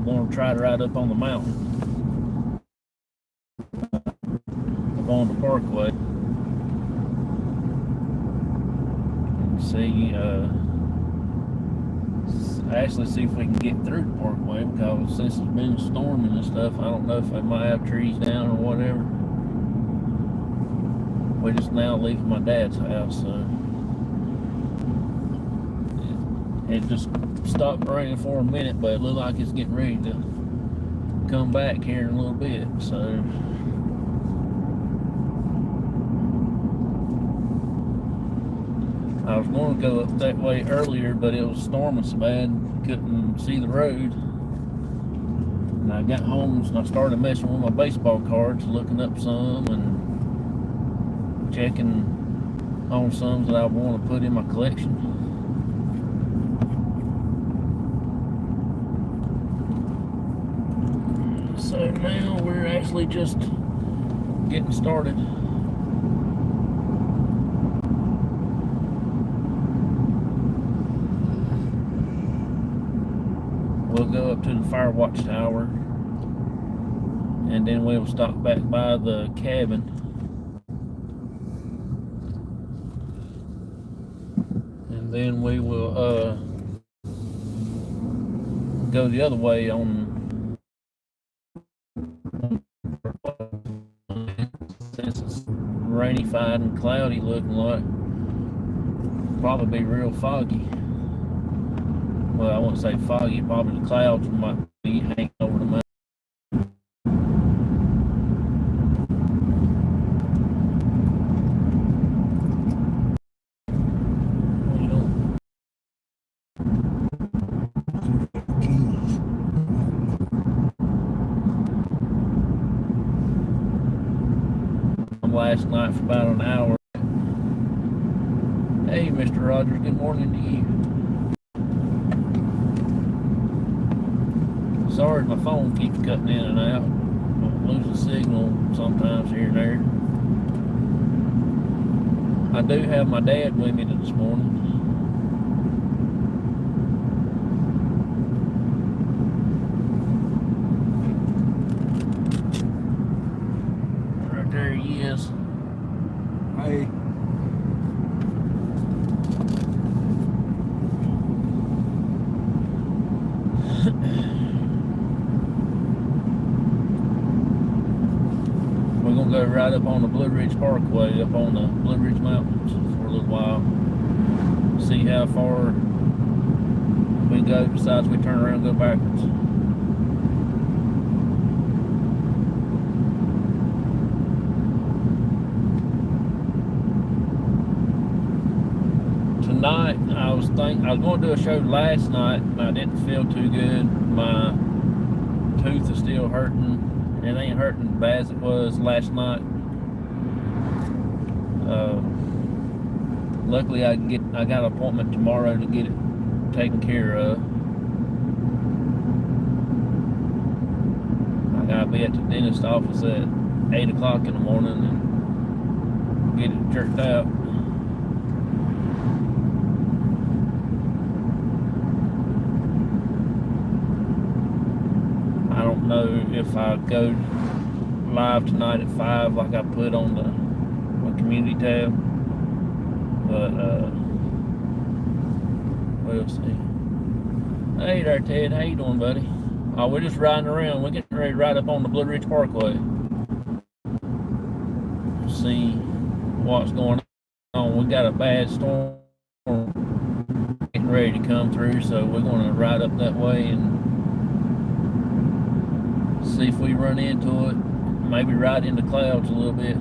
going to try to ride up on the mountain, up on the parkway, and see, actually see if we can get through the parkway, because since it's been storming and stuff, I don't know if they might have trees down or whatever. We just now leaving my dad's house, so it just stopped raining for a minute, but it looked like it's getting ready to come back here in a little bit. So I was going to go up that way earlier, but it was storming so bad, couldn't see the road. And I got home and I started messing with my baseball cards, looking up some and checking on some that I want to put in my collection. So now we're actually just getting started. We'll go up to the fire watch tower, and then we'll stop back by the cabin. And then we will go the other way on, since it's rainy-fied and cloudy looking like, probably be real foggy. Well, I wouldn't say foggy, probably the clouds might be hanging over the mountain. Last night for about an hour. Hey, Mr. Rogers, good morning to you. Sorry, my phone keeps cutting in and out. I'm losing signal sometimes here and there. I do have my dad with me this morning. Right there he is. Hey. We're going to go right up on the Blue Ridge Parkway, up on the Blue Ridge Mountains for a little while. See how far we go, besides we turn around and go backwards. Tonight, I was going to do a show last night, and I didn't feel too good. My tooth is still hurting. It ain't hurting as bad as it was last night. Luckily, I got an appointment tomorrow to get it taken care of. I gotta be at the dentist office at 8 o'clock in the morning and get it jerked out. I don't know if I go live tonight at 5 like I put on my community tab, but we'll see. Hey there, Ted. How you doing, buddy? Oh, we're just riding around. We're getting ready to ride up on the Blue Ridge Parkway. See what's going on. We got a bad storm getting ready to come through, so we're going to ride up that way and see if we run into it. Maybe ride into clouds a little bit.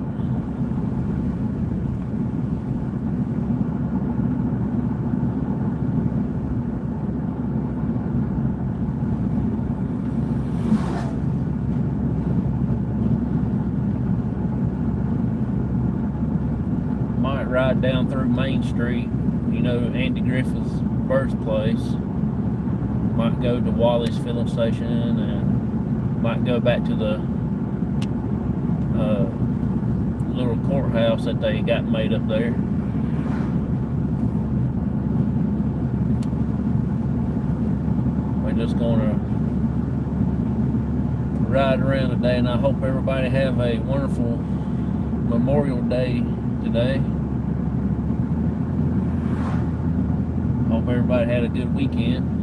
Might ride down through Main Street, you know, Andy Griffith's birthplace. Might go to Wally's filling station and might go back to the little courthouse that they got made up there. We're just gonna riding around today, and I hope everybody have a wonderful Memorial Day today. Hope everybody had a good weekend.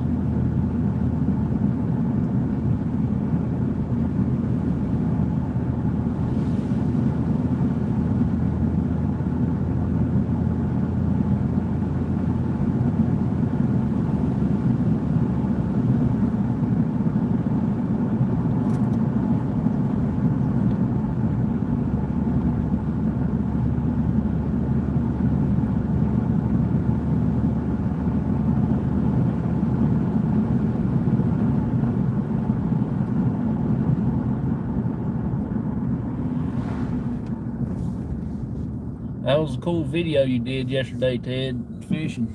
That was a cool video you did yesterday, Ted, fishing.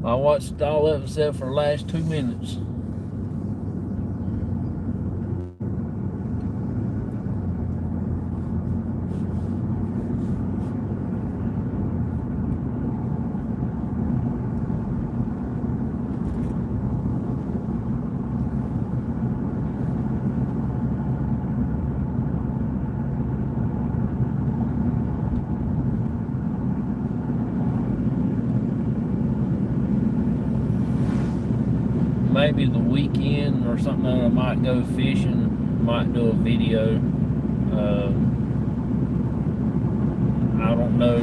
I watched all of it except for the last 2 minutes. Maybe the weekend or something that I might go fishing, might do a video. I don't know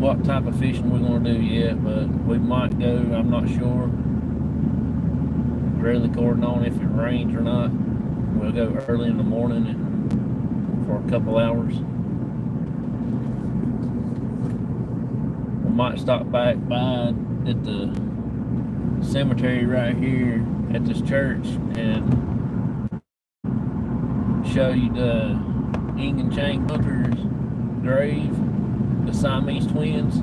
what type of fishing we're going to do yet, but we might go. I'm not sure. Really according on if it rains or not. We'll go early in the morning and for a couple hours. We might stop back by at the cemetery right here at this church and show you the Ing and Chang Bunker's grave, the Siamese twins.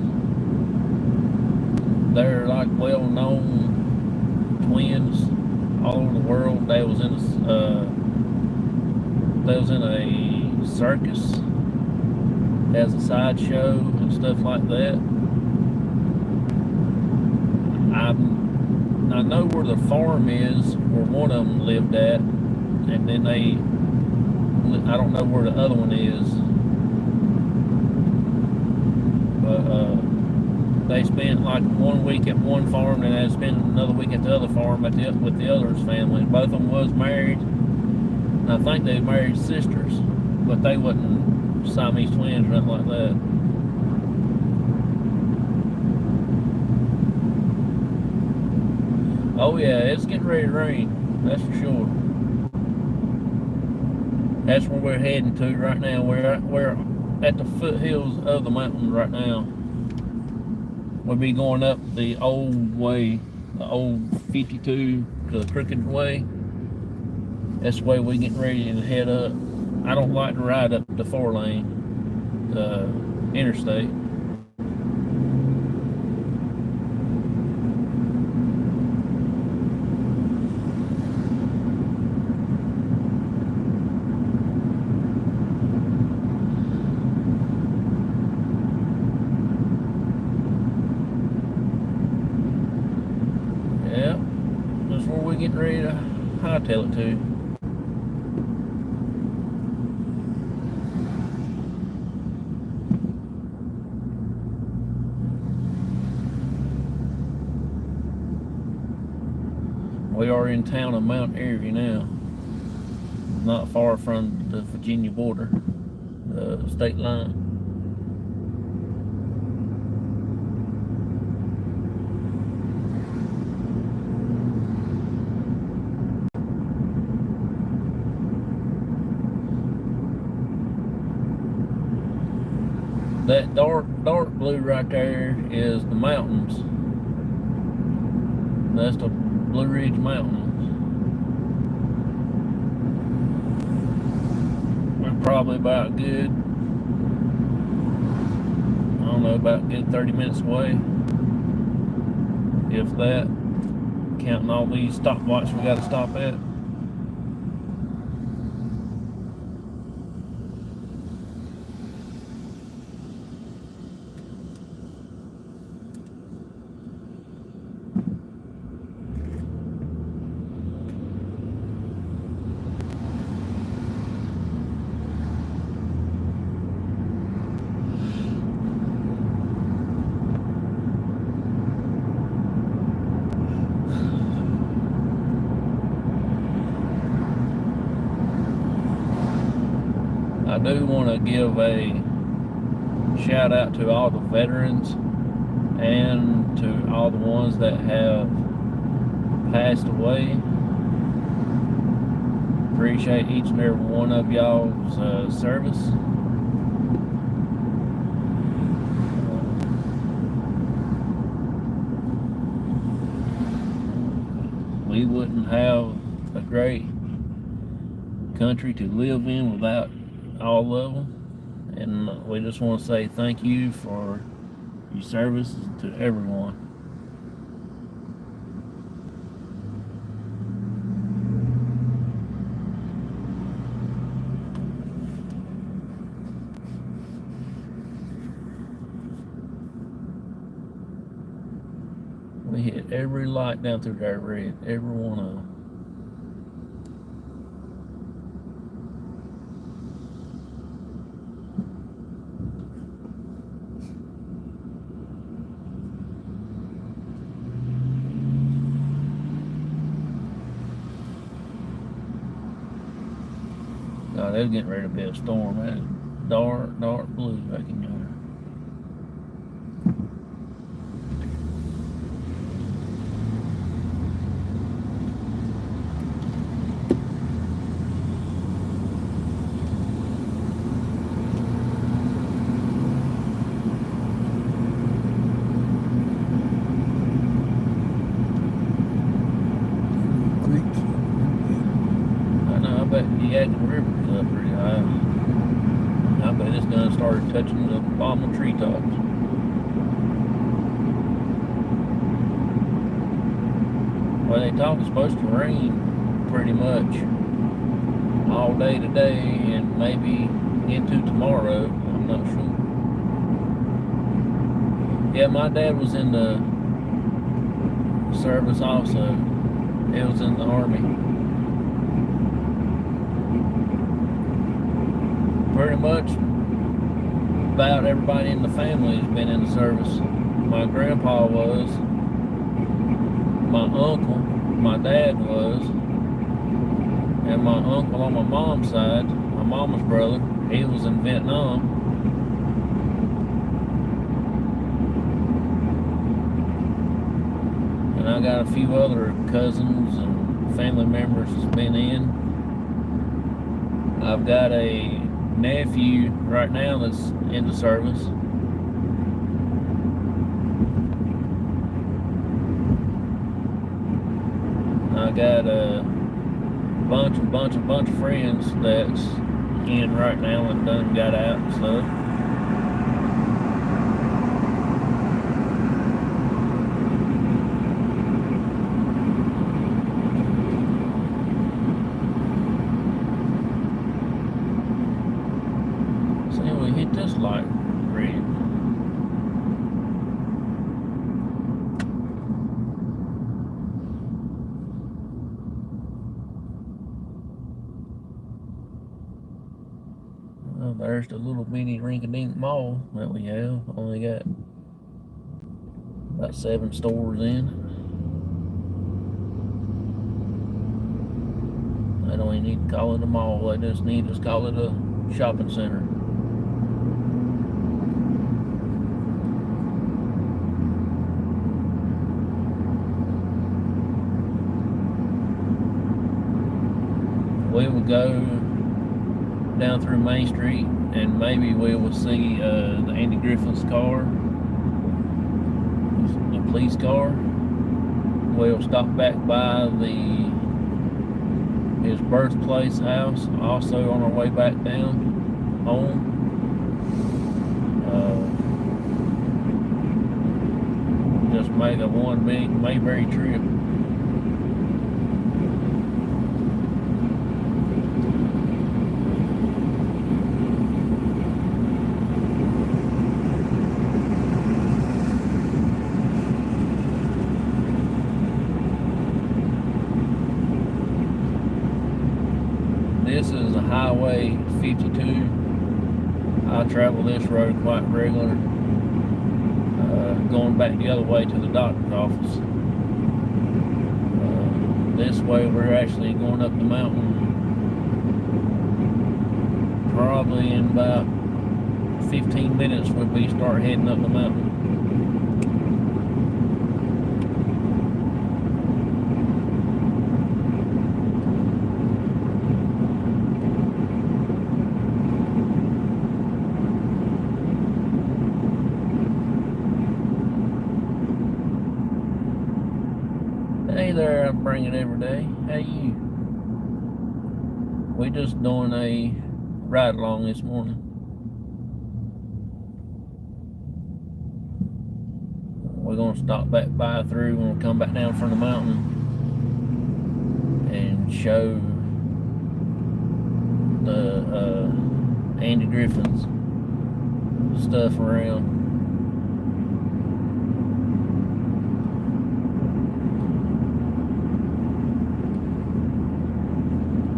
They're like well-known twins all over the world. They was in a circus as a sideshow and stuff like that. I know where the farm is, where one of them lived at, and then I don't know where the other one is, but they spent like 1 week at one farm, and they spent another week at the other farm with the other's family. Both of them was married. I think they married sisters, but they wasn't Siamese twins or nothing like that. Oh yeah, it's getting ready to rain, that's for sure. That's where we're heading to right now. We're at the foothills of the mountain right now. We'll be going up the old way, the old 52 to the crooked way. That's the way we're getting ready to head up. I don't like to ride up the 4-lane interstate. Getting ready to hightail it to. We are in town of Mount Airy now, not far from the Virginia border, the state line. That dark blue right there is the mountains. That's the Blue Ridge Mountains. We're probably about good, I don't know, about good 30 minutes away. If that, counting all these stopwatches we got to stop at. do want to give a shout out to all the veterans and to all the ones that have passed away. Appreciate each and every one of y'all's service. We wouldn't have a great country to live in without all of them. And we just want to say thank you for your service to everyone. We hit every light down through there red, every one of them. God, they're getting ready to be a storm. That is dark, dark blue back in yonder. Yadkin River's up pretty high. I bet it's gonna start touching the bottom of treetops. Well, they talk it's supposed to rain pretty much all day today and maybe into tomorrow. I'm not sure. Yeah, my dad was in the service also. He was in the Army. Pretty much about everybody in the family has been in the service. My grandpa was, my uncle, my dad was, and my uncle on my mom's side, my mama's brother, he was in Vietnam. And I got a few other cousins and family members that's been in. I've got a nephew right now that's in the service. I got a bunch of friends that's in right now and done got out and stuff. Hit this light red. Well, there's the little mini rink-a-dink mall that we have. Only got about 7 stores in. They don't even need to call it a mall. They just need to call it a shopping center. We would go down through Main Street and maybe we will see the Andy Griffin's car, the police car. We'll stop back by his birthplace house, also on our way back down home. Just make a one big Mayberry trip. This is Highway 52. I travel this road quite regular, going back the other way to the doctor's office. This way we're actually going up the mountain Probably in about 15 minutes we'll be start heading up the mountain. Hey there, I bring it every day. How you? We just doing a ride along this morning. We're gonna stop back by through when we come back down from the mountain and show the Andy Griffin's stuff around.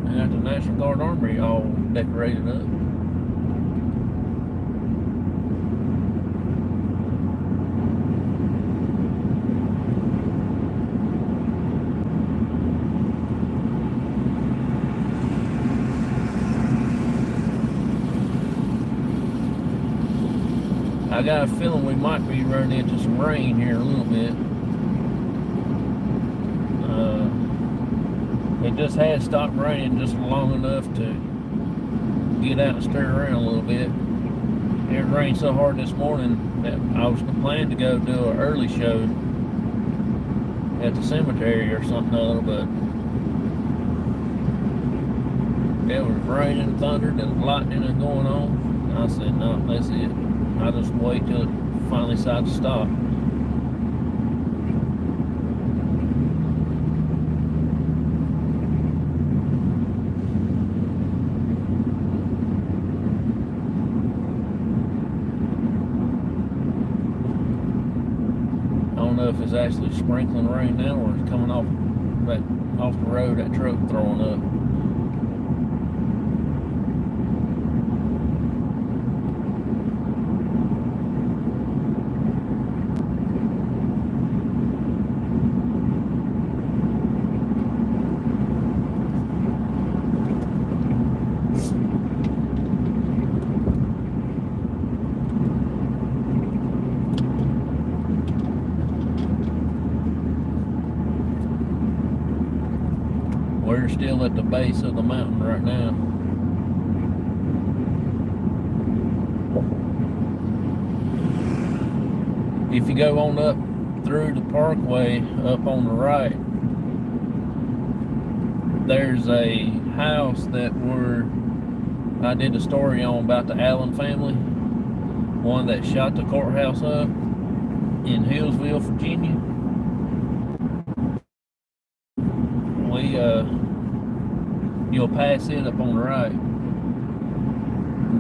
I got the National Guard Armory all decorated up. I got a feeling we might be running into some rain here in a little bit. It just had stopped raining just long enough to get out and stir around a little bit. It rained so hard this morning that I was planning to go do an early show at the cemetery or something other, but it was raining, thundered, and lightning and going on. And I said, no, that's it. I'll just wait till it finally decides to stop. I don't know if it's actually sprinkling rain now or it's coming off the road, that truck throwing up. We're still at the base of the mountain right now. If you go on up through the parkway, up on the right, there's a house that I did a story on about the Allen family, one that shot the courthouse up in Hillsville, Virginia. You'll pass it up on the right.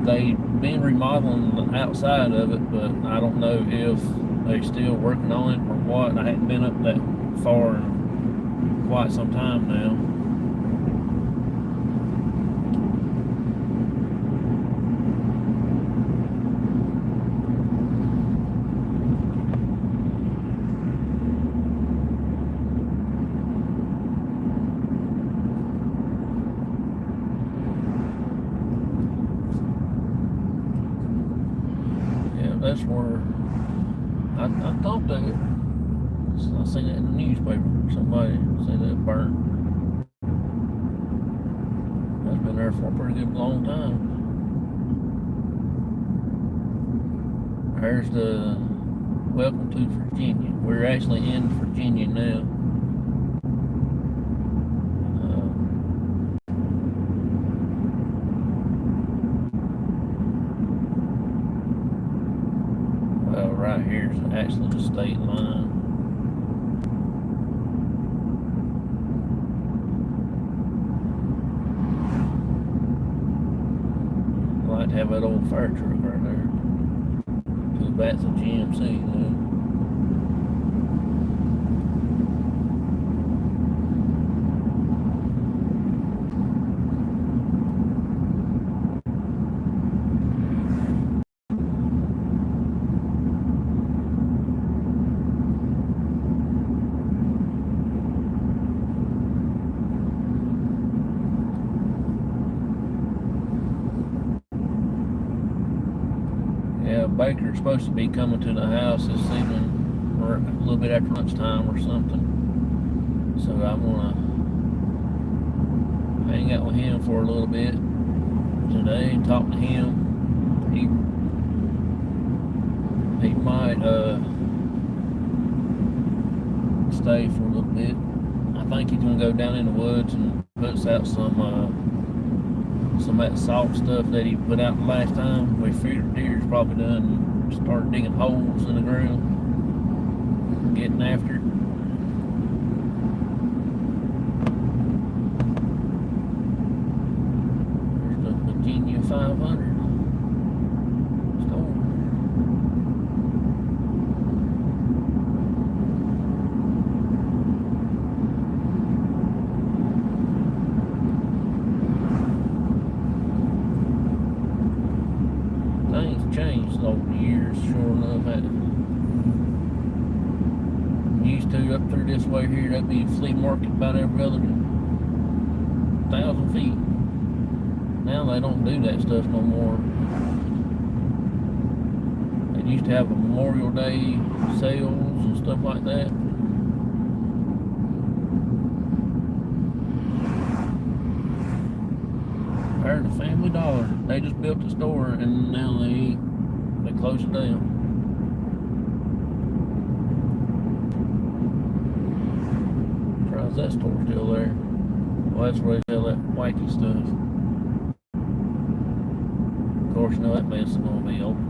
They've been remodeling the outside of it, but I don't know if they're still working on it or what. I hadn't been up that far in quite some time now. That's where I thought that I seen it in the newspaper. Somebody said that it burnt. That's been there for a pretty good long time. There's the welcome to Virginia. We're actually in Virginia now. Right here is actually the state line. I like to have that old fire truck right there. Too bad it's a GMC though. baker's supposed to be coming to the house this evening, or a little bit after lunchtime or something. So I'm gonna hang out with him for a little bit today and talk to him. He might stay for a little bit. I think he's gonna go down in the woods and puts out some of that salt stuff that he put out the last time. We figured deer's probably done started digging holes in the ground, getting after it. There's the Virginia 500. Changed over the years, sure enough. Used to up through this way here, that'd be a flea market about every other 1,000 feet. Now they don't do that stuff no more. They used to have a Memorial Day sales and stuff like that. There's the Family Dollar. They just built a store and now they closed it down. Surprised that store's still there. Well, that's where they sell that wacky stuff. Of course, you know that mess is gonna be open.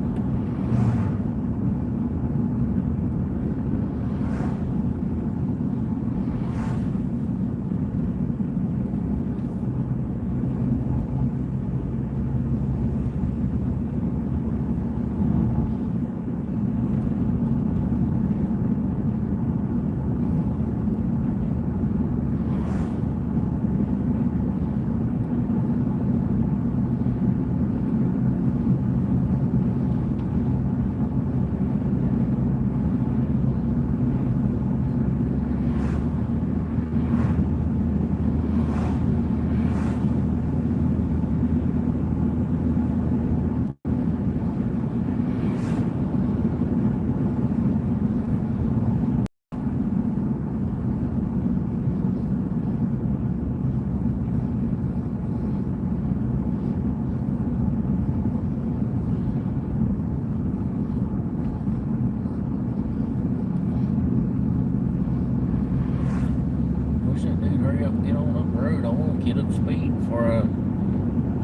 Hurry up and get on up the road. I want to get up speed before I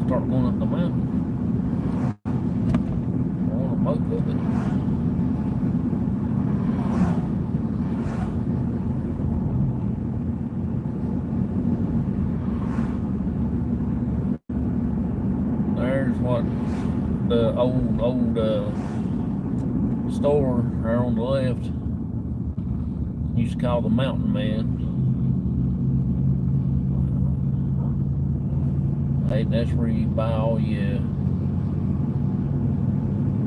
start going up the mountain. I want a mope of it. There's what the old store there on the left used to call the Mountain Man. Hey, that's where you buy all your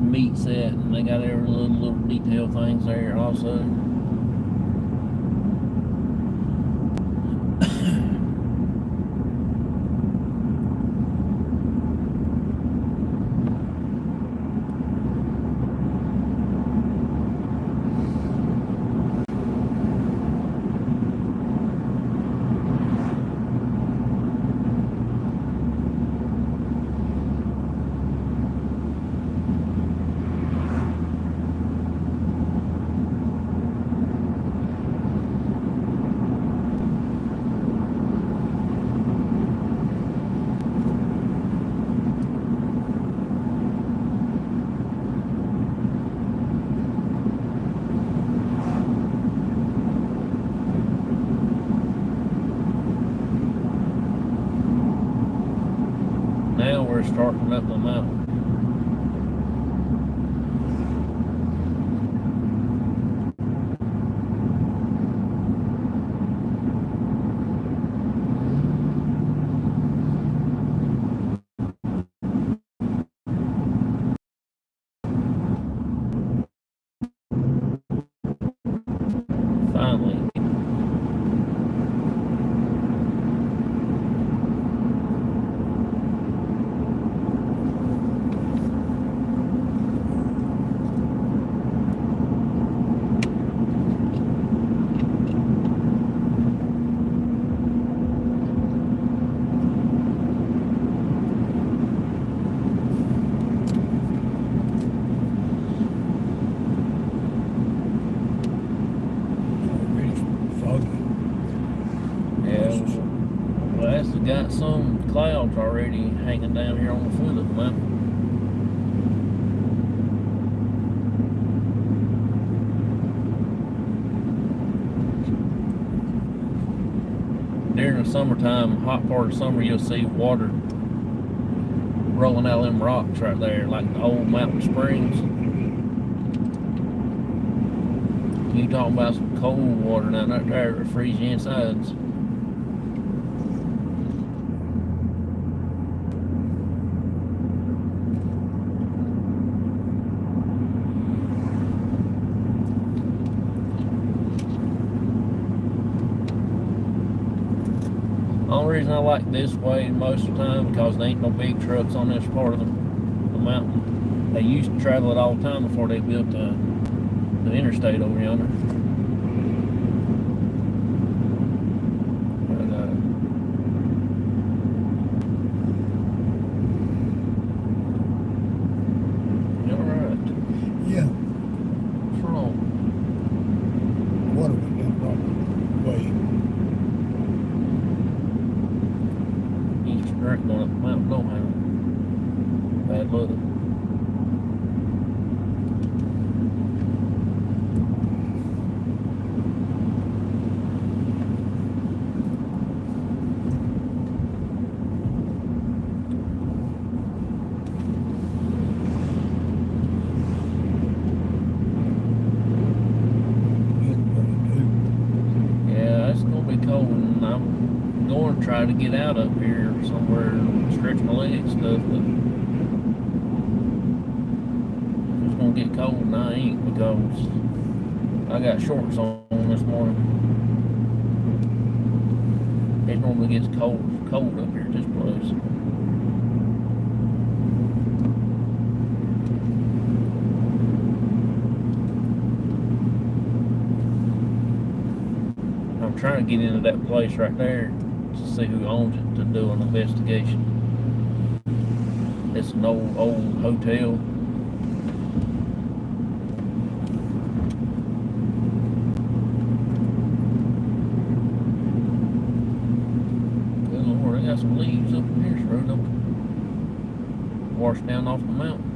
meats at, and they got every little detail things there also. Now we're starting up the mountain. Finally. actually got some clouds already hanging down here on the foot of the mountain. During the summertime, hot part of summer, you'll see water rolling out of them rocks right there, like the old mountain springs. You talking about some cold water down right there that freeze your insides. The only reason I like this way most of the time because there ain't no big trucks on this part of the mountain. They used to travel it all the time before they built the interstate over yonder. But, you alright? Yeah. What's wrong? Water went down the wrong way. You used to drink going up the mountain, don't have bad luck. Cold, and I'm going to try to get out up here somewhere and stretch my legs and stuff, but it's going to get cold and I ain't because I got shorts on this morning. It normally gets cold up here at this place. I'm trying to get into that place right there to see who owns it to do an investigation. It's an old hotel. Good Lord, they got some leaves up in here, so don't wash down off the mountain.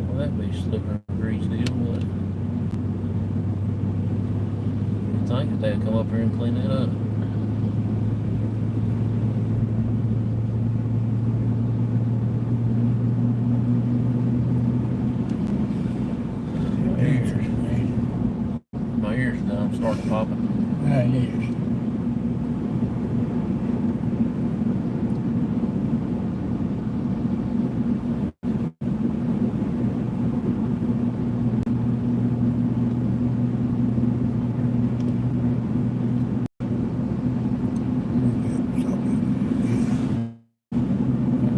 Well, that'd be slippery and grease deal, would it? I think that they'd come up here and clean that up. My ears now starting popping. Yes.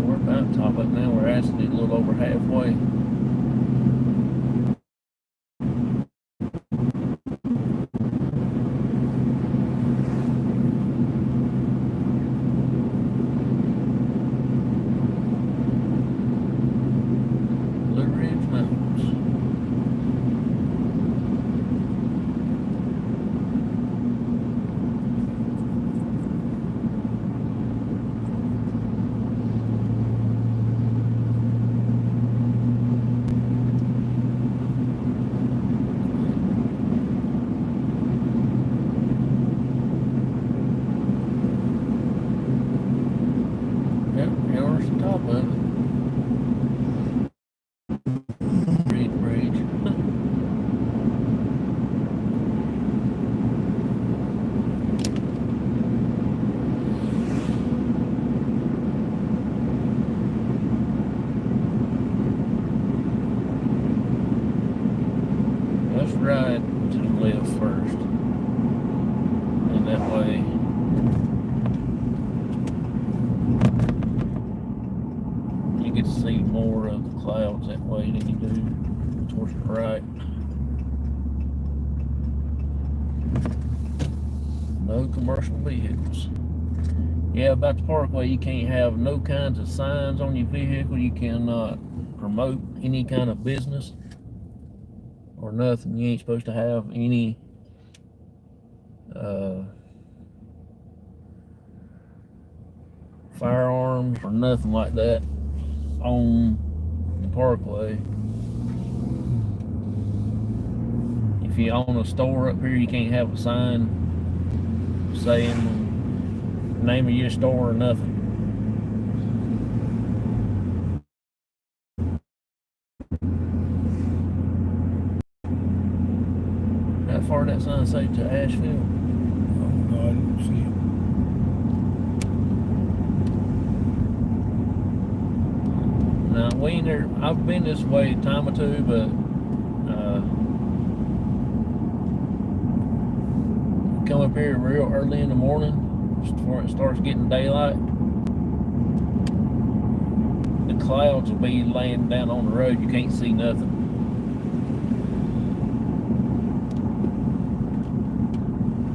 We're about to top it now. We're actually a little over halfway. Yep, here's the top of it. Bridge. Let's ride to the left first. And that way you get to see more of the clouds that way than you do towards the right. No commercial vehicles. Yeah, about the parkway, you can't have no kinds of signs on your vehicle. You cannot promote any kind of business or nothing. You ain't supposed to have any firearms or nothing like that on the parkway. If you own a store up here, you can't have a sign saying the name of your store or nothing. How far did that sign say to Asheville? Oh, no, I didn't see it. Now, we ain't there. I've been this way a time or two, but come up here real early in the morning before it starts getting daylight. The clouds will be laying down on the road. You can't see nothing.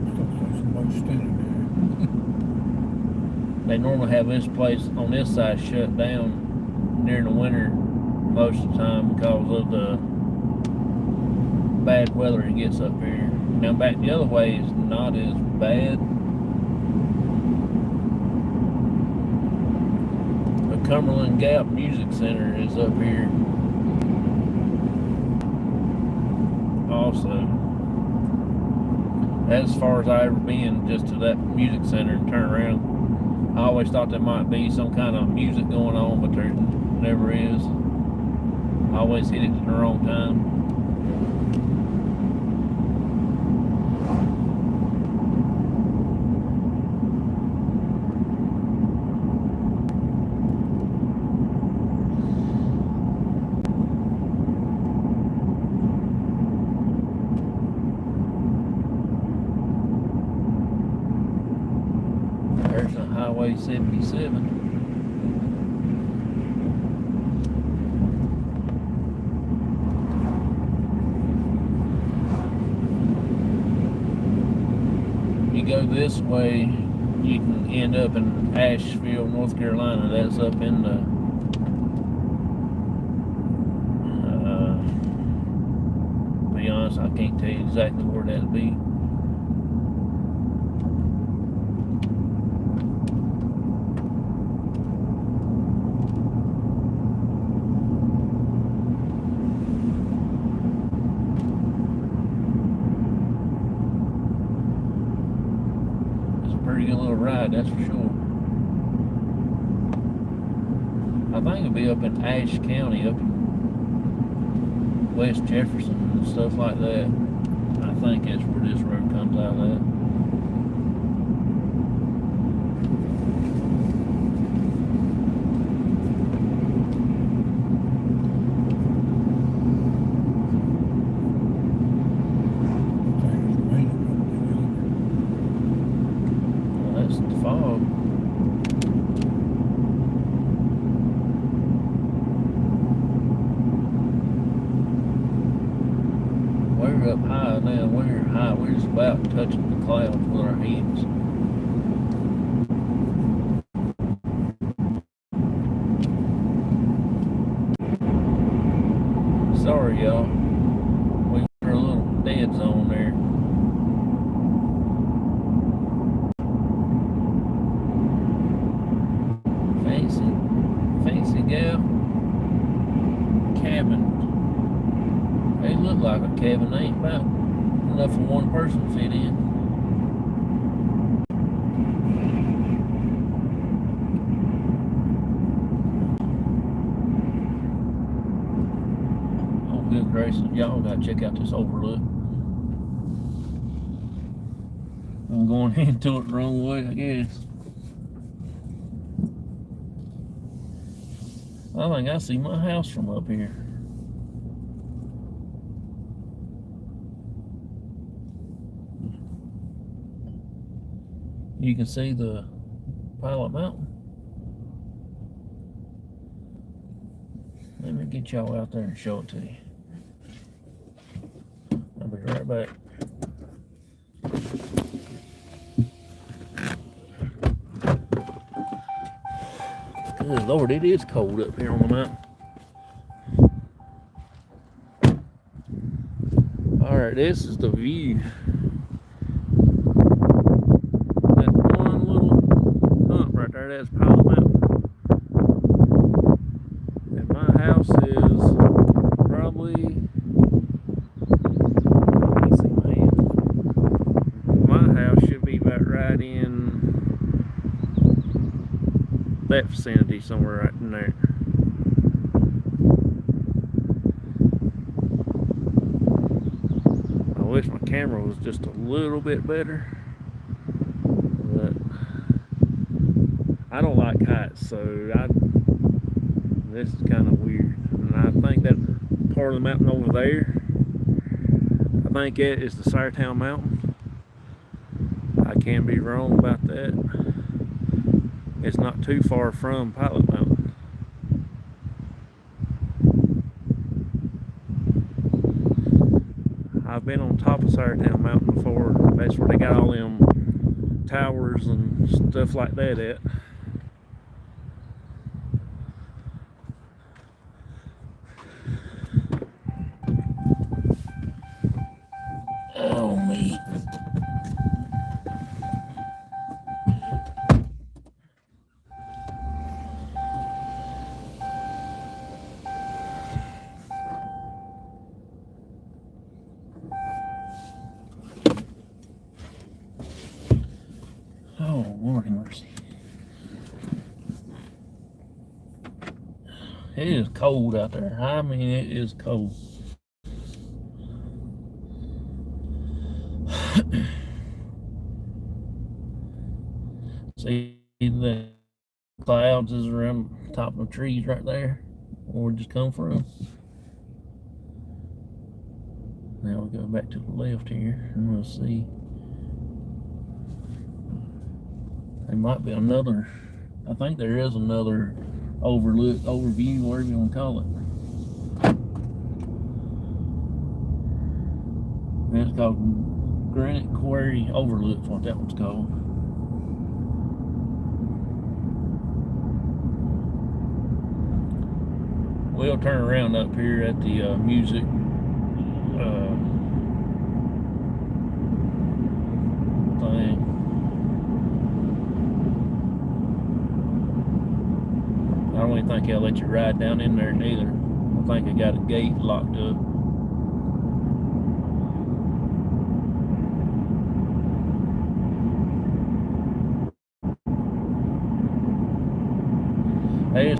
Looks like somebody's standing They normally have this place on this side shut down during the winter most of the time because of the bad weather it gets up here. Now back the other way is not as bad. The Cumberland Gap Music Center is up here also. That's as far as I ever been, just to that music center and turn around. I always thought there might be some kind of music going on, but there never is. I always hit it at the wrong time. There's a Highway 77. You go this way, you can end up in Asheville, North Carolina. That's up in the to be honest, I can't tell you exactly where that'd be. Pretty good little ride, that's for sure. I think it'll be up in Ashe County, up in West Jefferson and stuff like that. I think that's where this road comes out at. Fog. We're up high now. We're high. We're just about touching the clouds with our heads. Sorry, y'all. We were a little dead zone there. Fancy gal cabin. They look like a cabin. They ain't about enough for one person to fit in. Oh, good gracious. Y'all gotta check out this overlook. I'm going into it the wrong way, I guess. I think I see my house from up here. You can see the Pilot Mountain. Let me get y'all out there and show it to you. I'll be right back. Good Lord, it is cold up here on the mountain. Alright, this is the view. That one little hump right there, that's Pilot Mountain. right in that vicinity, somewhere right in there. I wish my camera was just a little bit better, but I don't like heights, so this is kind of weird. And I think that part of the mountain over there, I think it is the Saratown Mountain. I can be wrong about that. It's not too far from Pilot Mountain. I've been on top of Saratown Mountain before. That's where they got all them towers and stuff like that at. Oh me. Oh, Lord have mercy. It is cold out there. I mean, it is cold. See the clouds is around the top of the trees right there, where we just come from. Now we go back to the left here, and we'll see. There might be another. I think there is another overview, whatever you want to call it. And it's called Granite Quarry Overlook's what that one's called. We'll turn around up here at the music thing. I don't even think they'll let you ride down in there neither. I think they got a gate locked up. Hey,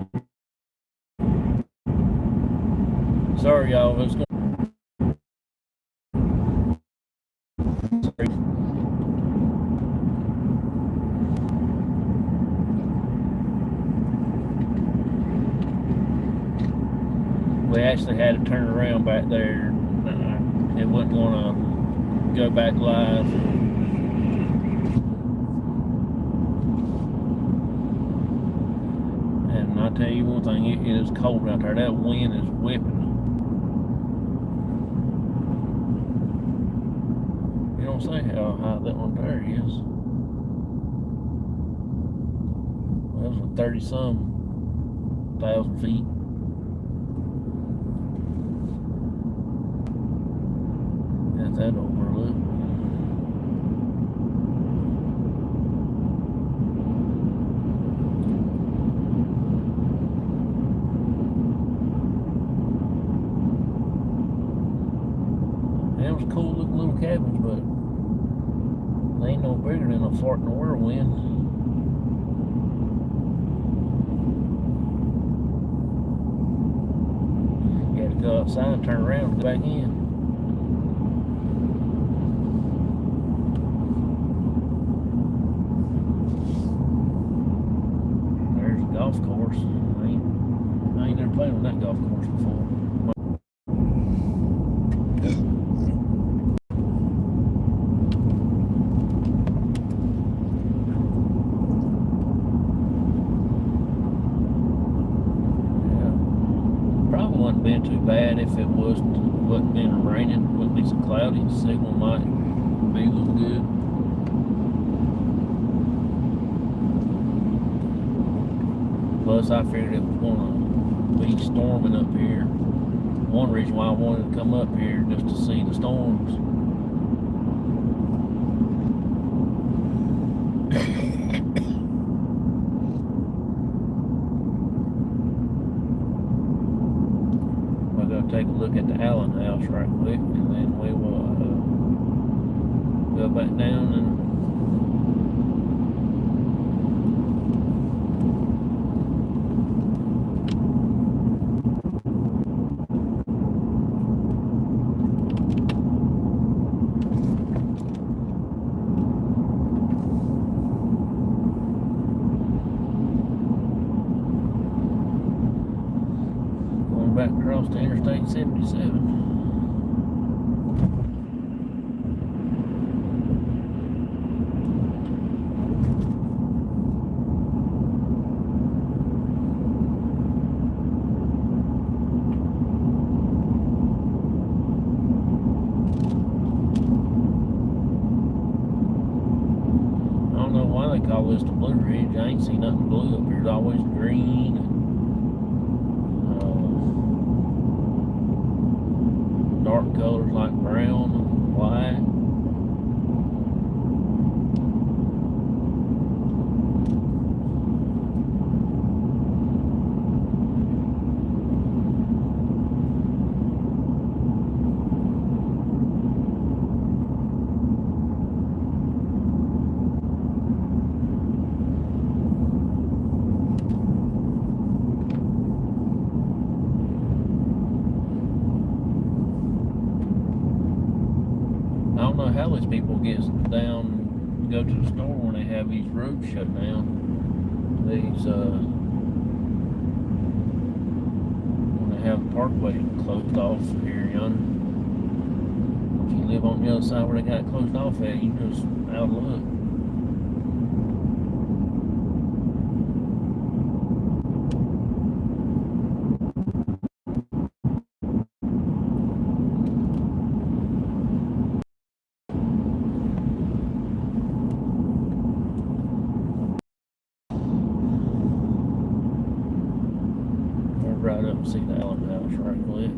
sorry y'all, it's going. We actually had to turn around back there. It wasn't going to go back live. And I'll tell you one thing, it is cold out there. That wind is whipping. You don't say how high that one there is. Well, that was 30-some thousand feet. That's that overlook. It was cool looking little cabins, but they ain't no bigger than a fart in a whirlwind. You had to go outside and turn around and go back in. Golf course. I ain't never played on that golf course before. Yeah. Probably wouldn't been too bad if it wasn't been raining. Wouldn't be so cloudy. The signal might be a little good. Plus, I figured it was going to be storming up here. One reason why I wanted to come up here, just to see the storms. We'll go take a look at the Allen house right quick, and then we will go back down and across to Interstate 77. I don't know why they call this the Blue Ridge. I ain't seen nothing blue up here. It's always green and dark colors like brown and white. I don't know how these people get down, go to the store when they have these roads shut down. These, when they have the parkway closed off here, yonder. If you live on the other side where they got it closed off at, you just out of luck. Right up and see the Allen House right quick.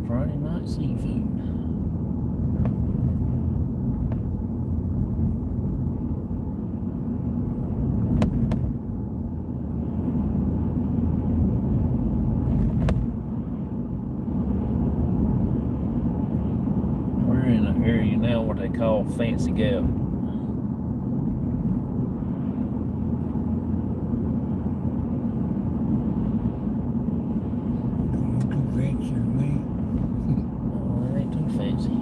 Friday night seafood. We're in an area now what they call Fancy Gap. Too fancy to me. Oh, that ain't too fancy.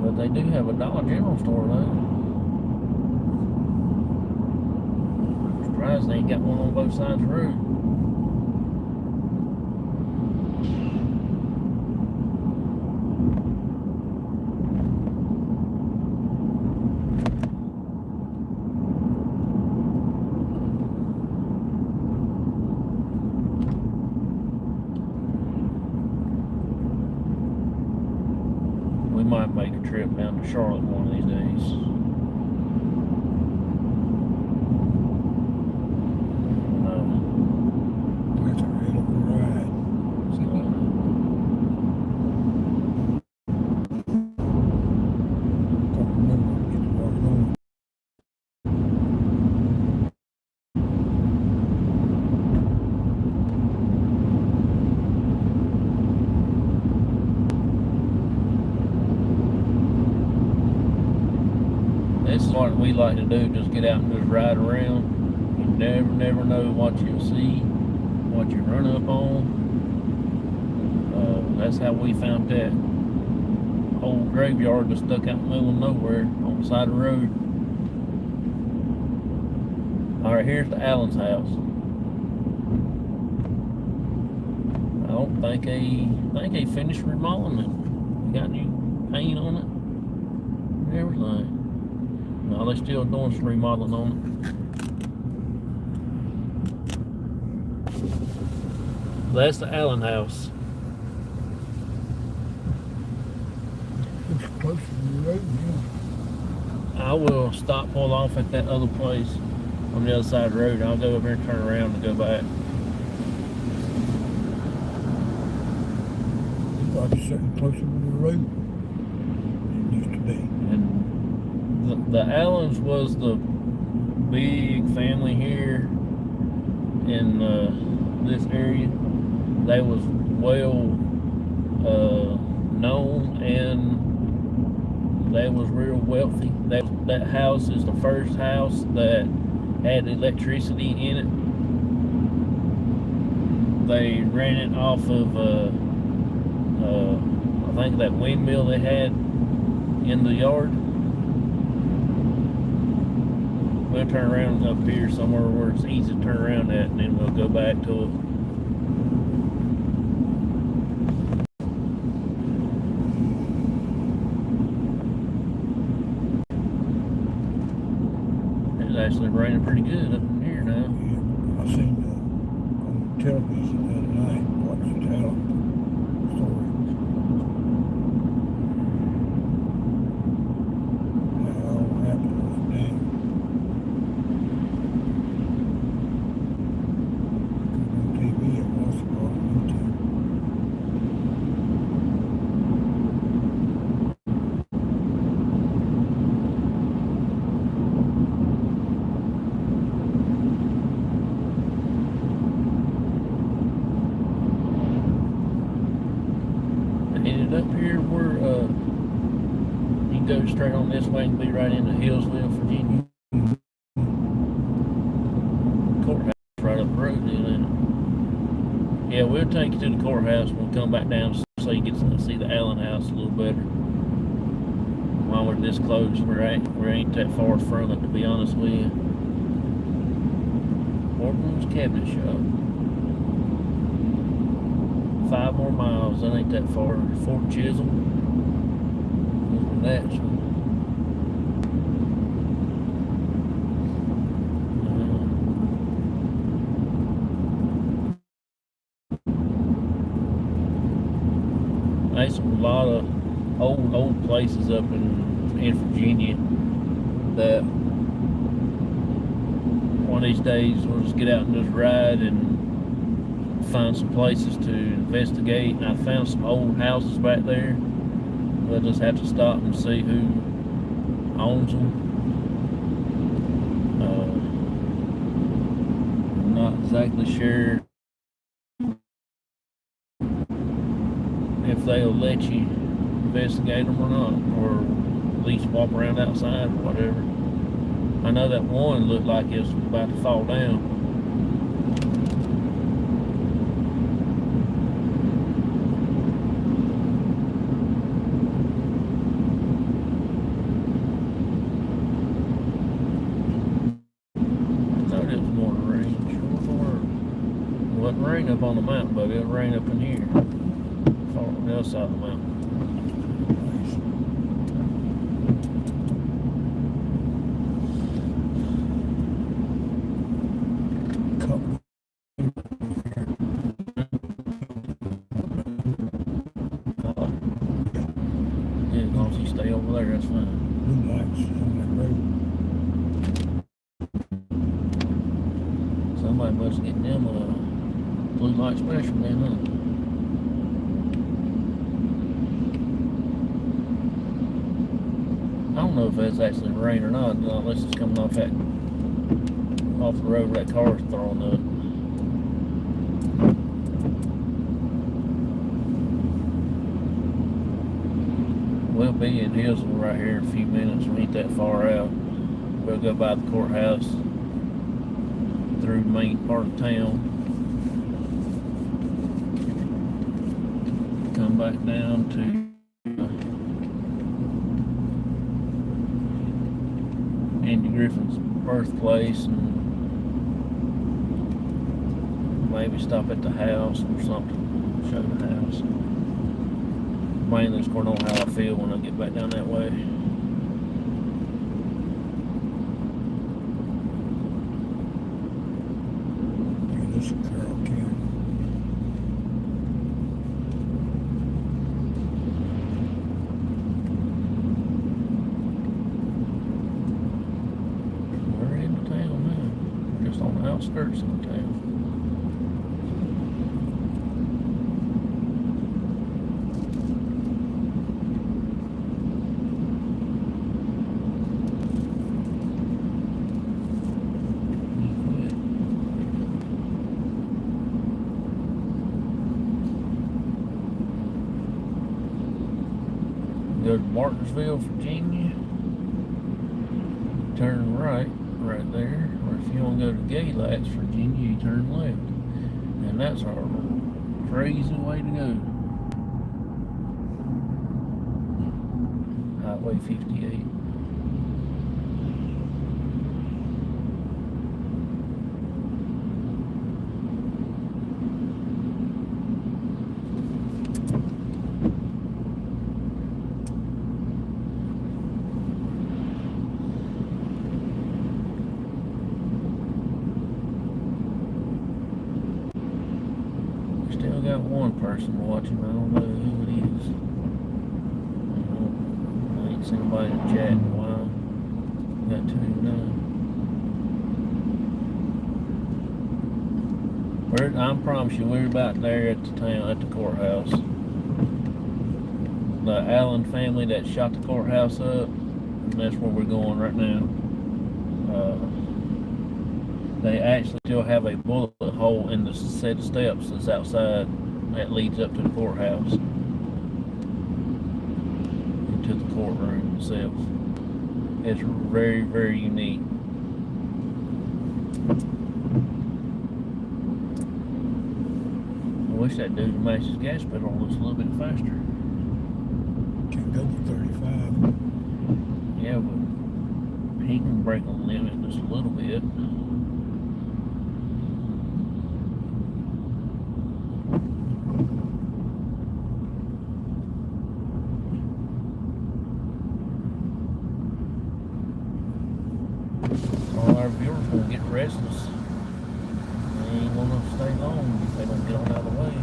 But they do have a Dollar General store though. I'm surprised they ain't got one on both sides of the road. We might make a trip down to Charlotte one of these days. That's a hell of a ride. Don't remember to get to walking on. This is what we like to do, just get out and just ride around. You never know what you'll see, what you run up on. That's how we found that old graveyard just stuck out in the middle of nowhere on the side of the road. Alright, here's the Allen's house. I don't think they finished remodeling it. They got new paint on it and everything. No, they're still doing some remodeling on it. That's the Allen house. It's close to the road now. I will stop, pull off at that other place on the other side of the road. I'll go over there and turn around and go back. like it's sitting closer to the road than it used to be. And the Allens was the big family here in this area. They was well known, and they was real wealthy. That house is the first house that had electricity in it. They ran it off of I think that windmill they had in the yard. We'll turn around up here somewhere where it's easy to turn around at, and then we'll go back to it. It's actually raining pretty good up in here now. Yeah, I seen on television the other night, watched the story. How it all happened with them. On TV, it was on YouTube. Headed up here where you can go straight on this way and be right into Hillsville, Virginia. Courthouse right up the road, then. Yeah, we'll take you to the courthouse when we come back down so you get to see the Allen house a little better. While we're this close, we ain't that far from it, to be honest with you. Orton's Cabinet Shop. 5 more miles, that ain't that far. Fort Chisholm. That's there's a lot of old places up in Virginia that one of these days we'll just get out and just ride and find some places to investigate. And I found some old houses back there. We'll just have to stop and see who owns them. I'm not exactly sure if they'll let you investigate them or not, or at least walk around outside or whatever. I know that one looked like it was about to fall down. Rain up on the mountain, but it'll rain up in here. Far on the other side of the mountain. Yeah, as long as you stay over there, that's fine. Blue lights on that road. Somebody must get them blue light special then, huh? I don't know if that's actually rain or not, unless it's coming off the road where that car's throwing up. We'll be in Hillsville right here in a few minutes. We ain't that far out. We'll go by the courthouse through the main part of town. Come back down to Andy Griffin's birthplace and maybe stop at the house or something, show the house. Mainly it's going to know how I feel when I get back down that way. Yeah, this is Carroll County. On the outskirts of the town. go to Martinsville, Virginia, turn right there. Or if you want to go to Gaylats, Virginia, you turn left. And that's our crazy way to go. Highway 58. Still got one person watching. I don't know who it is. I ain't seen nobody chat in a while. Got two now. I promise you, we're about there at the town, at the courthouse. The Allen family that shot the courthouse up, and that's where we're going right now. They actually still have a bullet hole in the set of steps that's outside that leads up to the courthouse, into the courtroom itself. It's very, very unique. I wish that dude would match his gas pedal just a little bit faster. Can go for 35. Yeah, but he can break the limit just a little bit. All our viewers will get restless. They ain't gonna stay long if they don't get on out of the way.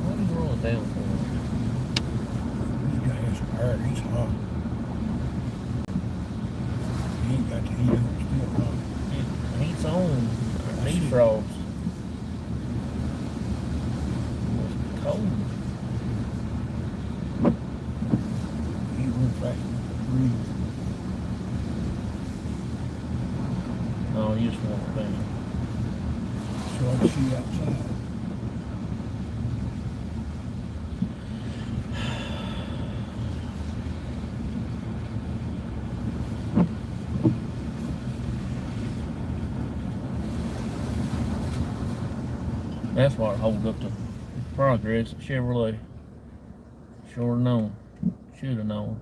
What are you rolling down for? This guy has some hard, he's hot. He ain't got the heat on, still hot. Heat's on. Heat frogs. It's cold. He went fast to breathe. No, you just want it down. So I can see outside. That's what holds up to progress at Chevrolet. Sure known. Should have known.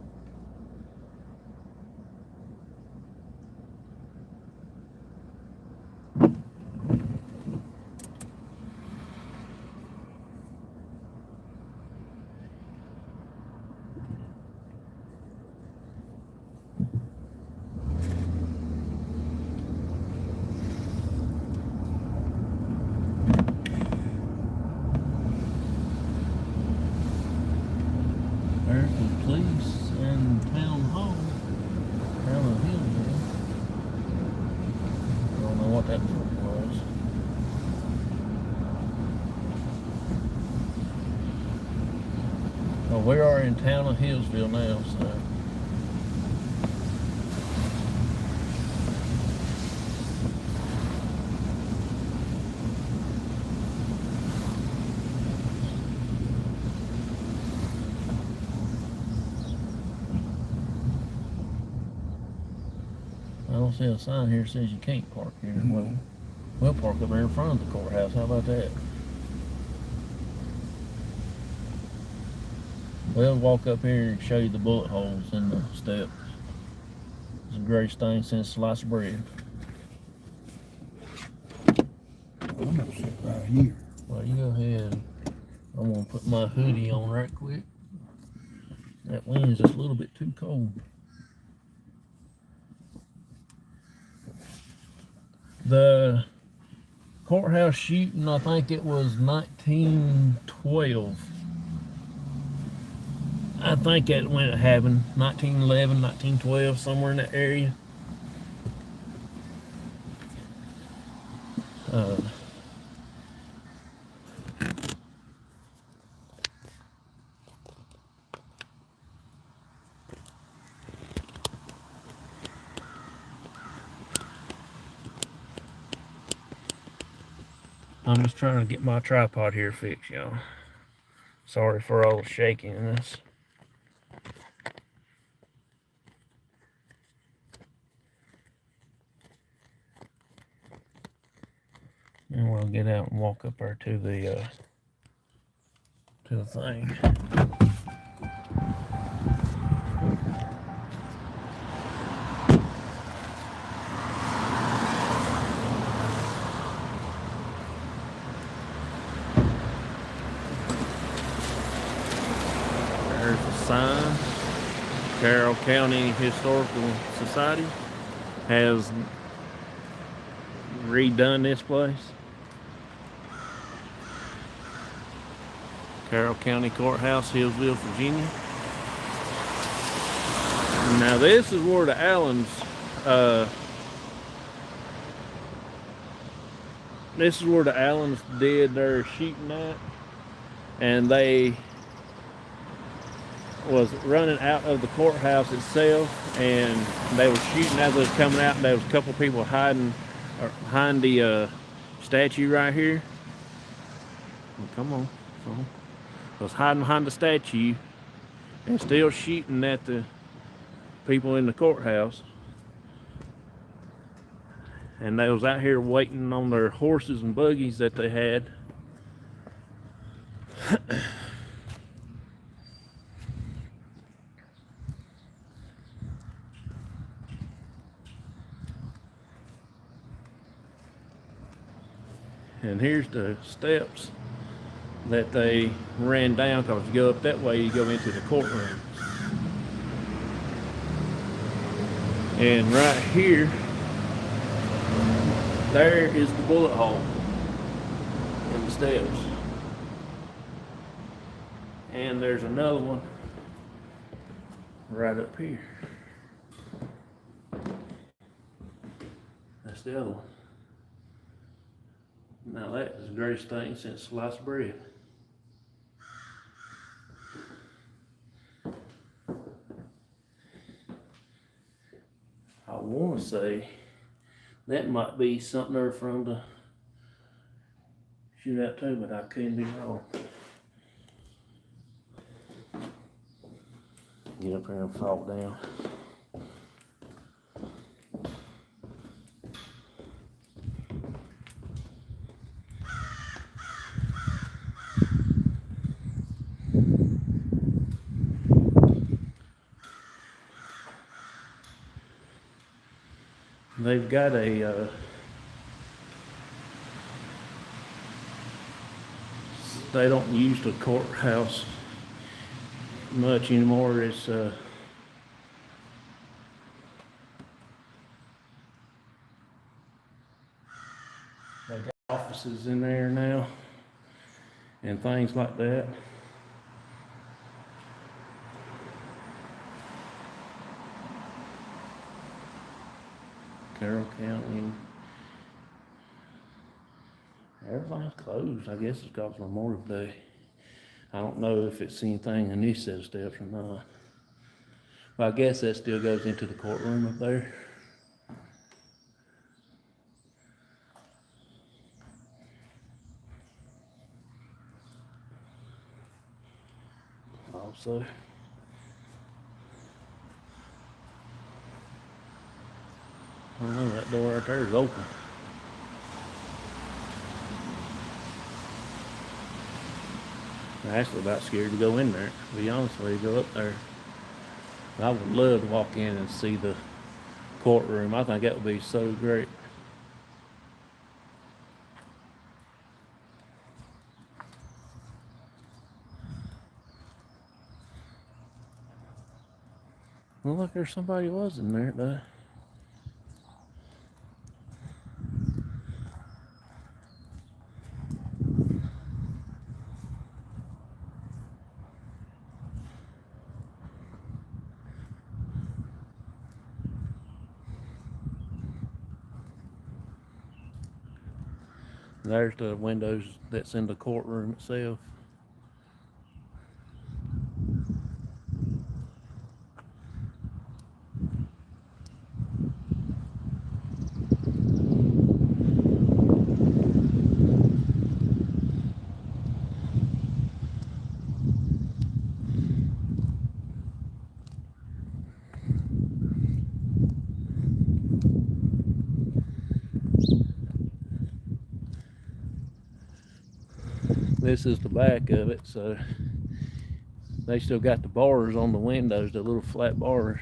There's the police and town hall. Town of Hillsville. I don't know what that was. Well, we are in town of Hillsville now, so. I don't see a sign here that says you can't park here. Mm-hmm. We'll park up there in front of the courthouse. How about that? We'll walk up here and show you the bullet holes in the steps. It's the greatest thing since sliced bread. I'm gonna sit right here. Well, you go ahead. I'm gonna put my hoodie on right quick. That wind's just a little bit too cold. The courthouse shooting, I think it was 1912. I think that's when it happened. 1911, 1912, somewhere in that area. I'm just trying to get my tripod here fixed, y'all. Sorry for all the shaking in this. And we'll get out and walk up there to the thing. There's a sign. Carroll County Historical Society has redone this place. Carroll County Courthouse, Hillsville, Virginia. Now this is where the Allens, did their shooting at, and they was running out of the courthouse itself, and they were shooting as they was coming out, and there was a couple people hiding behind the statue right here. Oh, come on. Was hiding behind the statue and still shooting at the people in the courthouse. And they was out here waiting on their horses and buggies that they had. And here's the steps that they ran down, because you go up that way, you go into the courtroom. And right here, there is the bullet hole in the steps. And there's another one right up here. That's the other one. Now that is the greatest thing since sliced bread. I want to say that might be something there from the shootout too, but I couldn't be wrong. Get up here and fall down. They've got a they don't use the courthouse much anymore. It's they got offices in there now and things like that. Carroll County. Everything's closed. I guess it's because Memorial Day. I don't know if it's anything in this set of steps or not. But I guess that still goes into the courtroom up there. Also, I don't know, that door right there is open. I'm actually about scared to go in there, to be honest with you, go up there. I would love to walk in and see the courtroom. I think that would be so great. Well, look, there's somebody was in there though. There's the windows that's in the courtroom itself. this is the back of it, so they still got the bars on the windows, the little flat bars.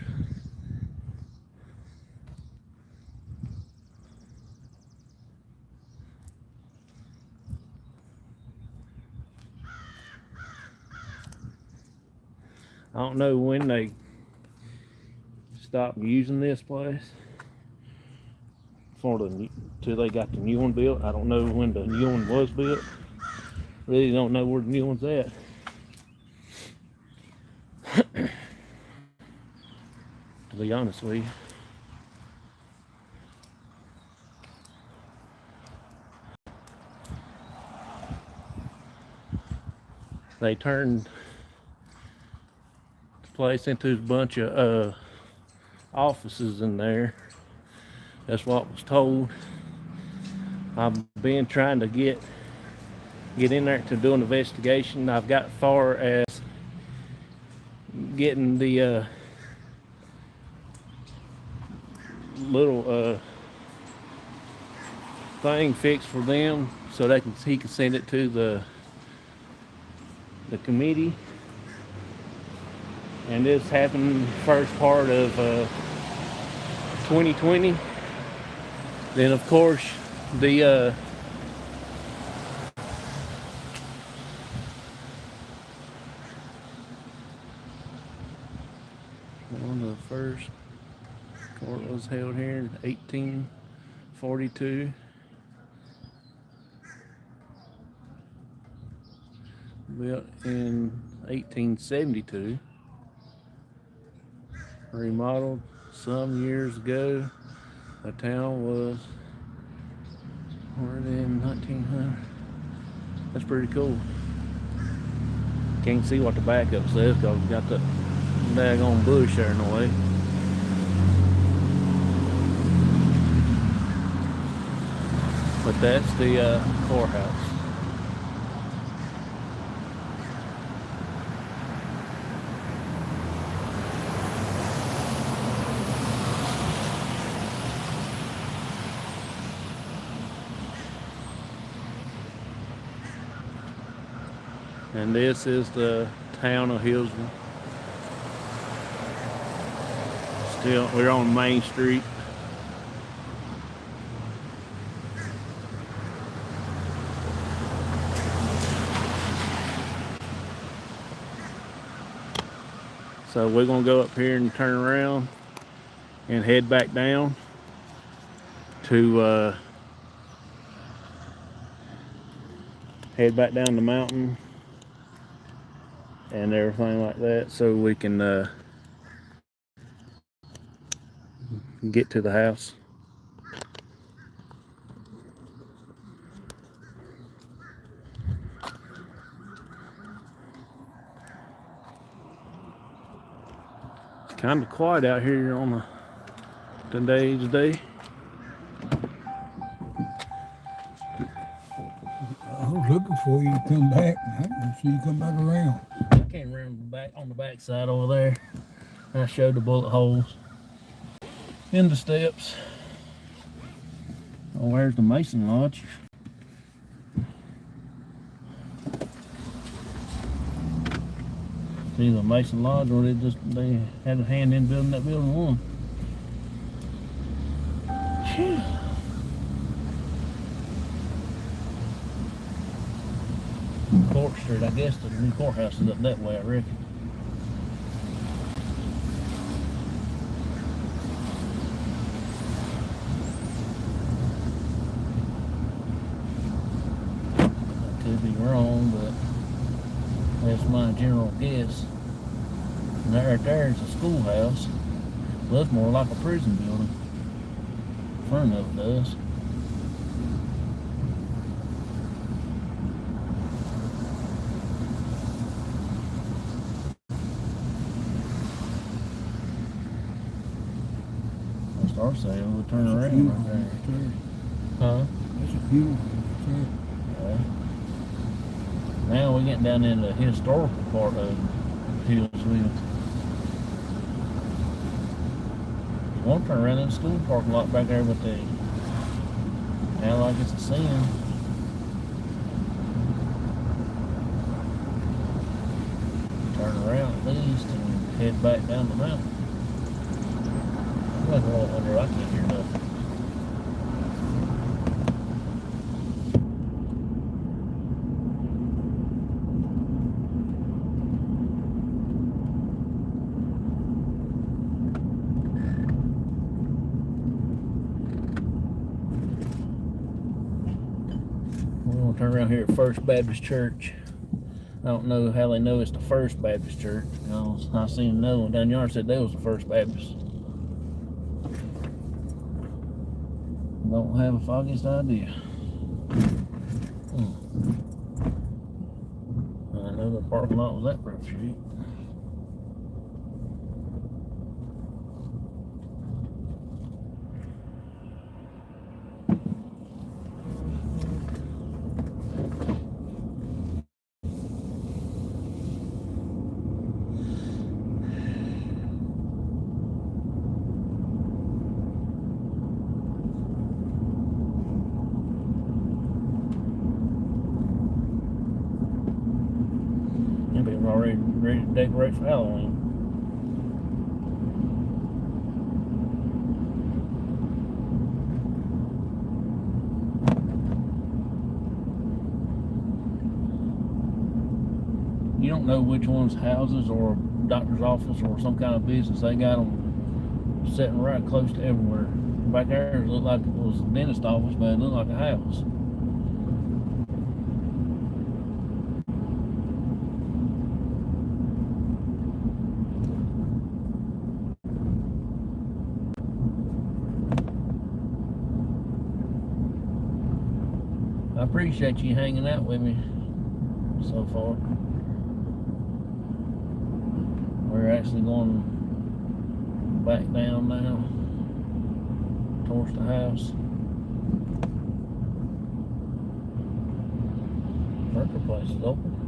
I don't know when they stopped using this place till they got the new one built. I don't know when the new one was built. Really don't know where the new one's at. To be honest with you. They turned the place into a bunch of offices in there. That's what was told. I've been trying to get in there to do an investigation. I've got far as getting the little thing fixed for them so he can send it to the committee. And this happened first part of 2020. Then of course the one of the first court was held here in 1842. Built in 1872. Remodeled some years ago. The town was in 1900. That's pretty cool. Can't see what the backup says because we got the daggone bush there in the way. But that's the courthouse. And this is the town of Hillsville. Still, we're on Main Street. So we're gonna go up here and turn around and head back down to head back down the mountain and everything like that, so we can get to the house. It's kind of quiet out here on today's day. I was looking for you to come back. I didn't see you come back around. I came around back on the back side over there. I showed the bullet holes in the steps. Oh, where's the Mason Lodge? It's either Mason Lodge or they had a hand in building that building one. Phew. Court Street, I guess the new courthouse is up that way, I reckon. I could be wrong, but that's my general guess. And that right there is a schoolhouse. Looks more like a prison building. Front of it does. Our sale, we'll turn around right there. Huh? That's a funeral. Yeah. Now we're getting down in the historical part of Hillsville. You want to turn around in the school parking lot back there, but they act like it's a sin. turn around at least and head back down the mountain. I'm going under, I can't hear nothing. We're going to turn around here at First Baptist Church. I don't know how they know it's the First Baptist Church. You know, I seen another one down yard said they was the First Baptist. Don't have a foggiest idea. I know the parking lot was that rough street. People already ready to decorate for Halloween. You don't know which one's houses or doctor's office or some kind of business. They got them sitting right close to everywhere. Back there it looked like it was a dentist office, but it looked like a house. I appreciate you hanging out with me so far. We're actually going back down now towards the house. Burger place is open.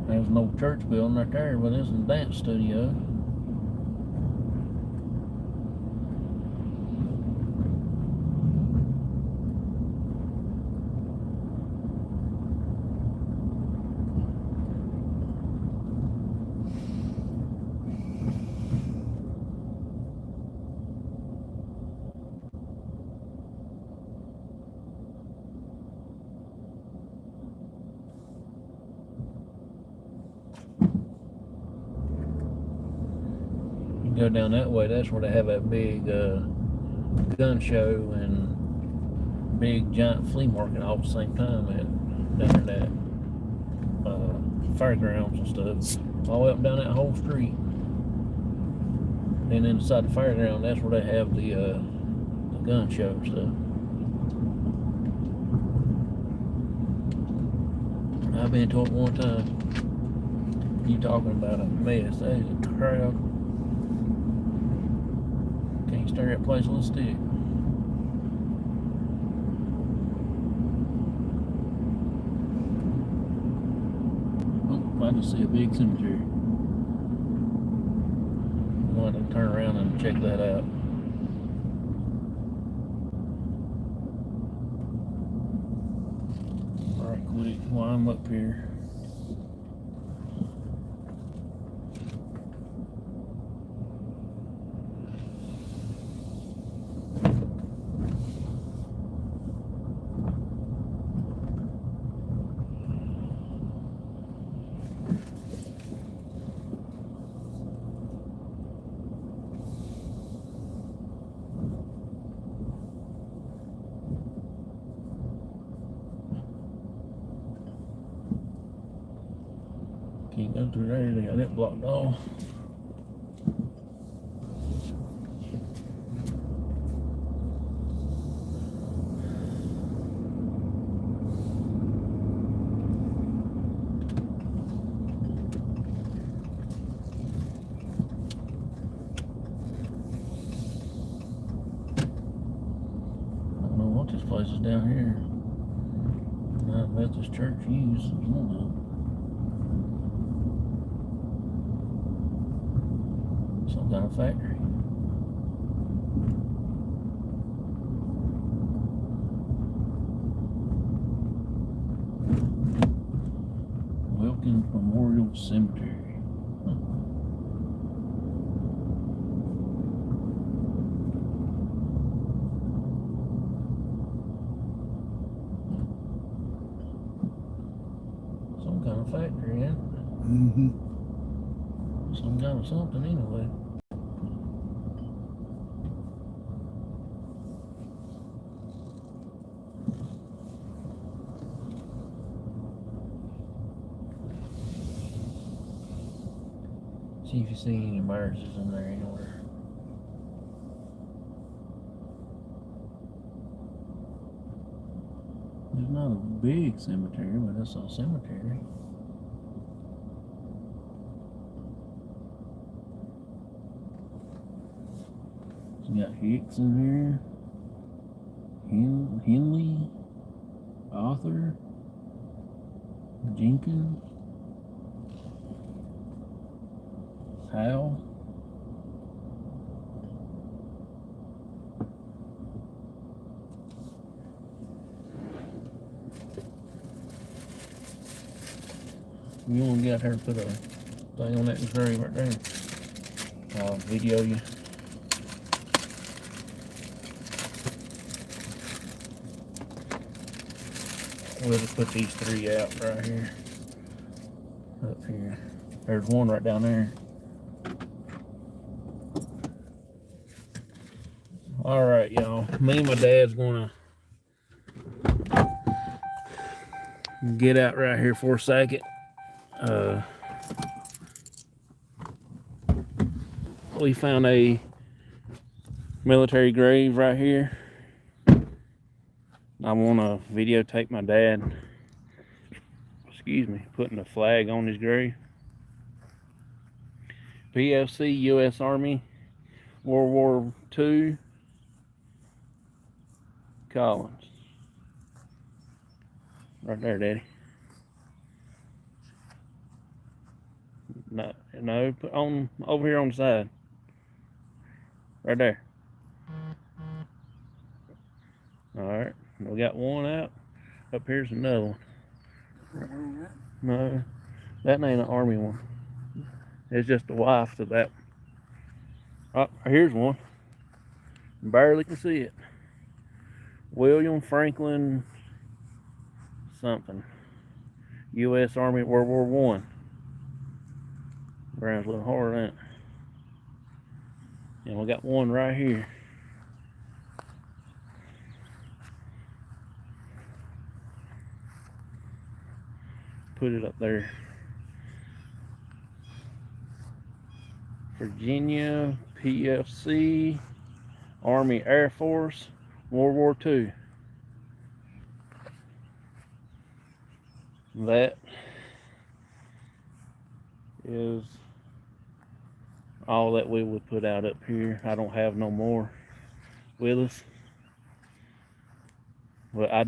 There's no church building right there, but there's a dance studio. Go down that way, that's where they have that big gun show and big giant flea market all at the same time down in that fairgrounds and stuff. All the way up and down that whole street. And inside the fairground, that's where they have the gun show and stuff. I've been to it one time. You talking about a mess. There's a crowd. Can't stir that place with a stick. Oh, I just see a big cemetery. I'm going to turn around and check that out. Alright, quick while I'm up here. Can't go through there, they got it blocked off. places down here. Methodist Church uses one of them. Some kind of factory. Wilkins Memorial Cemetery. Some kind of factory, yeah? Mm-hmm. Some kind of something anyway. See if you see any Myerses in there anywhere. There's not a big cemetery, but it's a cemetery. You got Hicks in here. Henley. Arthur. Jenkins. Howell. You want to get out here and put a thing on that grave right there? I'll video you. We'll just put these three out right here. Up here. There's one right down there. Alright, y'all. Me and my dad's gonna get out right here for a second. We found a military grave right here. I want to videotape my dad, putting a flag on his grave. PFC, U.S. Army, World War II, Collins. Right there, Daddy. No, put on over here on the side. Right there. Alright, we got one out. Up here's another one. No, that ain't an Army one. It's just the wife to that. Oh, here's one. Barely can see it. William Franklin something. U.S. Army, World War I. Brown's a little hard, ain't it? And we got one right here. Put it up there. Virginia, PFC, Army Air Force, World War II. That is all that we would put out up here. I don't have no more with us. But I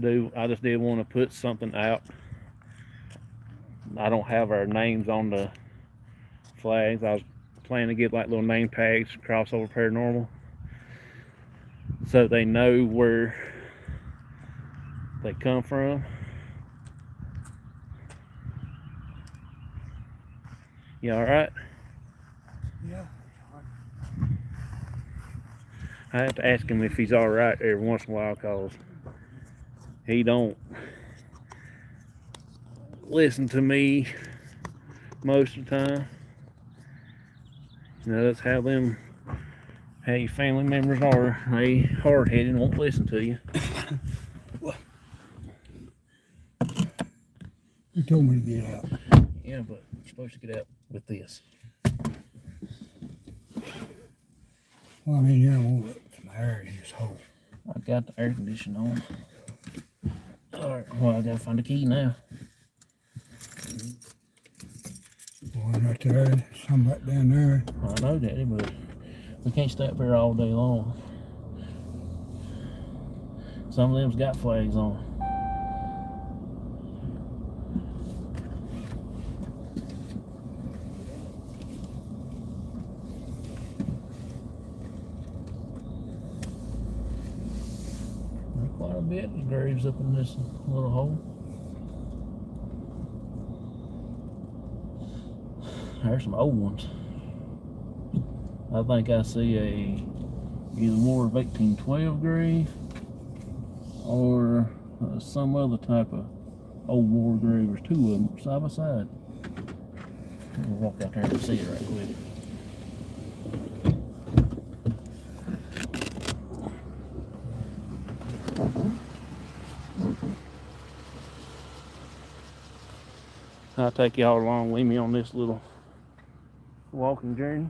just did want to put something out. I don't have our names on the flags. I was planning to get like little name tags across Over Paranormal, so they know where they come from. You all right? Yeah. I have to ask him if he's all right every once in a while, cause he don't listen to me most of the time. You know, that's how your family members are. They hard-headed and won't listen to you. You told me to get out. Yeah, but you're supposed to get out with this. Well, I mean, you don't want some air in this hole. I got the air conditioner on. Alright, well, I gotta find a key now. One right there, some right down there. Well, I know, Daddy, but we can't stay up here all day long. Some of them's got flags on. Quite a bit of graves up in this little hole. There's some old ones. I think I see either War of 1812 grave or some other type of old war grave. There's two of them side by side. We'll walk out there and see it right quick. I'll take y'all along with me on this little walking journey.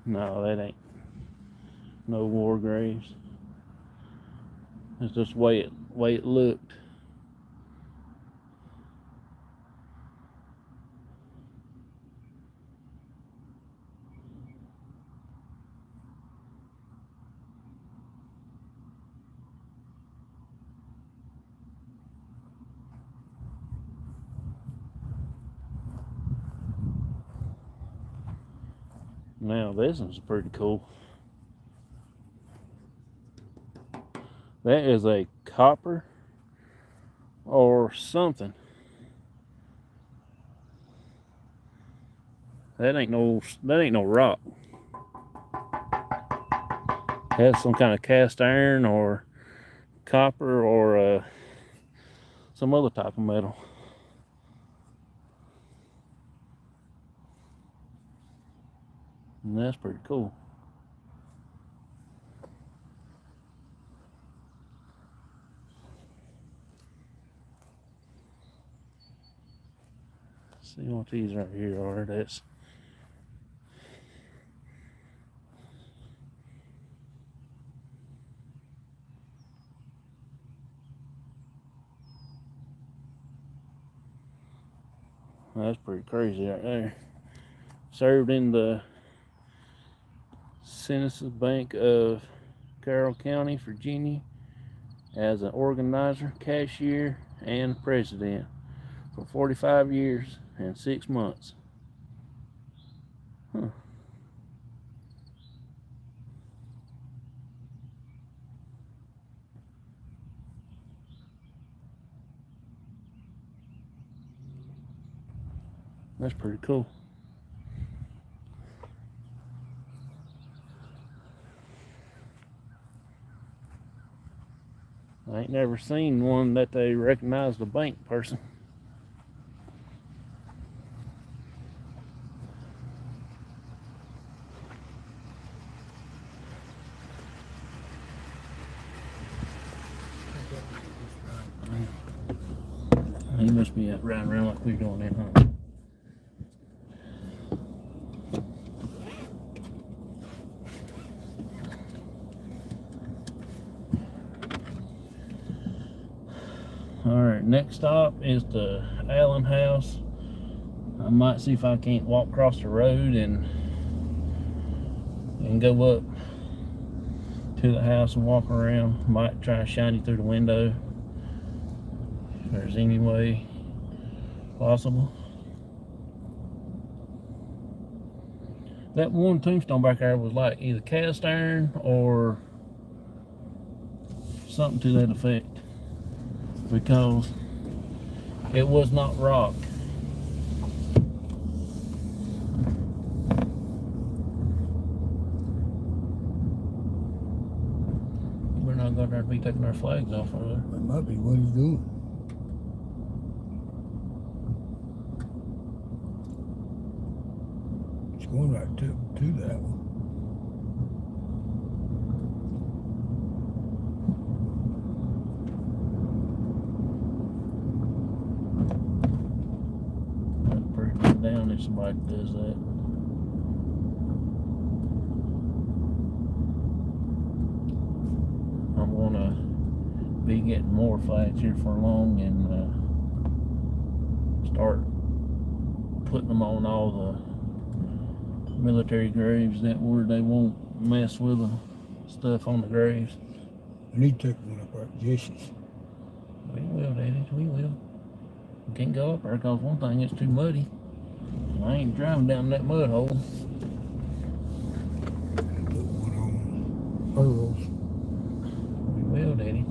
No, that ain't no war graves. It's just the way it looked. Now this one's pretty cool. That is a copper or something. That ain't no rock. That's some kind of cast iron or copper or some other type of metal. And that's pretty cool. See what these right here are. That's pretty crazy right there. Served in the Citizens Bank of Carroll County, Virginia, as an organizer, cashier, and president for 45 years and 6 months. Huh. That's pretty cool. I ain't never seen one that they recognized a bank person. He must be out riding around like we're doing that, huh? Alright, next stop is the Allen house. I might see if I can't walk across the road and go up to the house and walk around. Might try to shine you through the window if there's any way possible. That one tombstone back there was like either cast iron or something to that effect, because it was not rock. We're not going to be taking our flags off, are there? That might be what he's doing. It's going right to that one. Down if somebody does that. I'm gonna be getting more flags here for long and start putting them on all the military graves that where they won't mess with the stuff on the graves. I need to take one up at Jesse's. We will, Daddy, we will. We can't go up there because one thing, it's too muddy. I ain't driving down that mud hole. And put one on Earl's. We will, Daddy.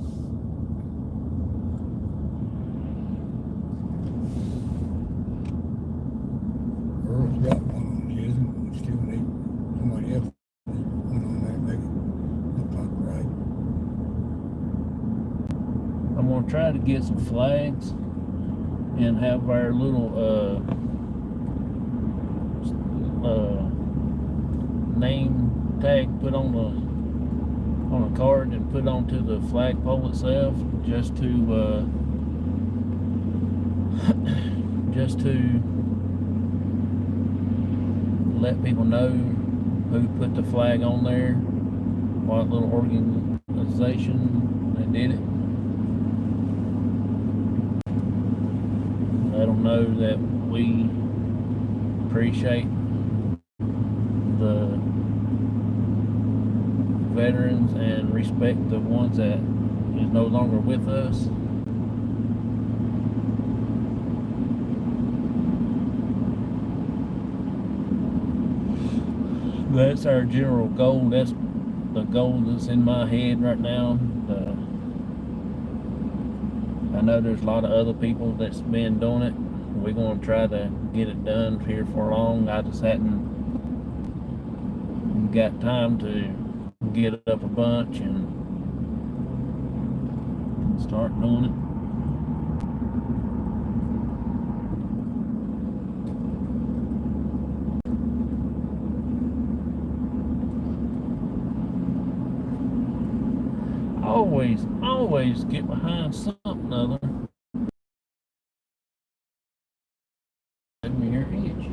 Earl's got one on his, and still need somebody else need one on there, make it look like right. I'm gonna try to get some flags and have our little name tag put on a card and put onto the flagpole itself, just to let people know who put the flag on there, what little organization they did it. Let them know that we appreciate the veterans and respect the ones that is no longer with us. That's our general goal. That's the goal that's in my head right now. I know there's a lot of other people that's been doing it. We're going to try to get it done here for long. I just hadn't got time to get up a bunch and start doing it. Always get behind something other. Let me hear itch.